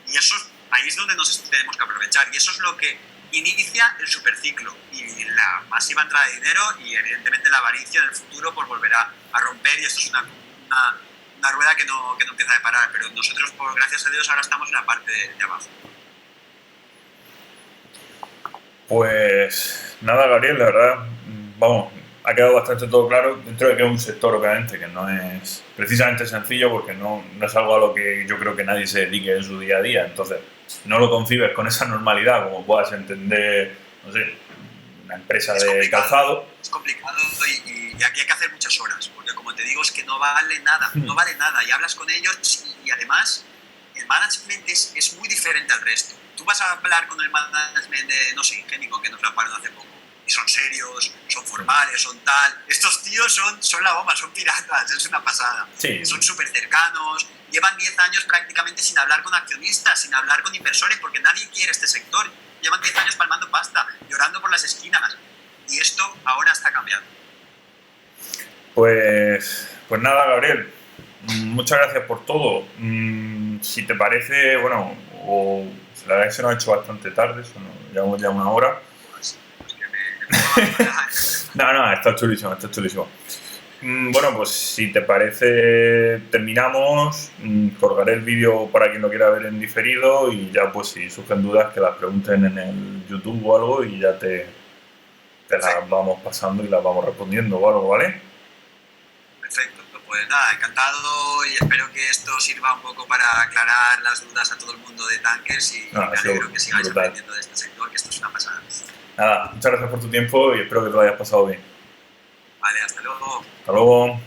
Y eso ahí es donde nos tenemos que aprovechar. Y eso es lo que inicia el superciclo y la masiva entrada de dinero y evidentemente la avaricia en el futuro pues volverá a romper y esto es una rueda que no empieza a parar, pero nosotros gracias a Dios ahora estamos en la parte de abajo. Pues nada, Gabriel, la verdad, vamos, ha quedado bastante todo claro dentro de que es un sector obviamente que no es precisamente sencillo porque no es algo a lo que yo creo que nadie se dedique en su día a día, entonces no lo concibes con esa normalidad como puedas entender, no sé, una empresa de calzado. Es complicado y aquí hay que hacer muchas horas, porque como te digo es que no vale nada, no vale nada y hablas con ellos y además el management es muy diferente al resto. Tú vas a hablar con el management de, no sé, Ingénico, que nos lo hablaron hace poco, y son serios, son formales, son tal. Estos tíos son la bomba, son piratas, es una pasada. Sí. Son súper cercanos, llevan 10 años prácticamente sin hablar con accionistas, sin hablar con inversores, porque nadie quiere este sector. Llevan 10 años palmando pasta, llorando por las esquinas, y esto ahora está cambiando. Pues nada, Gabriel, muchas gracias por todo. Si te parece, bueno, la verdad es que se nos ha hecho bastante tarde, llevamos ya 1 hora. No, está chulísimo. Bueno, pues si te parece, terminamos. Colgaré el vídeo para quien lo quiera ver en diferido y ya pues si surgen dudas que las pregunten en el YouTube o algo y ya te las vamos pasando y las vamos respondiendo o algo, ¿vale? Perfecto, pues nada, encantado y espero que esto sirva un poco para aclarar las dudas a todo el mundo de tankers y me alegro que sigáis aprendiendo de este sector, que esto es una pasada. Nada, muchas gracias por tu tiempo y espero que te lo hayas pasado bien. Vale, hasta luego. Hasta luego.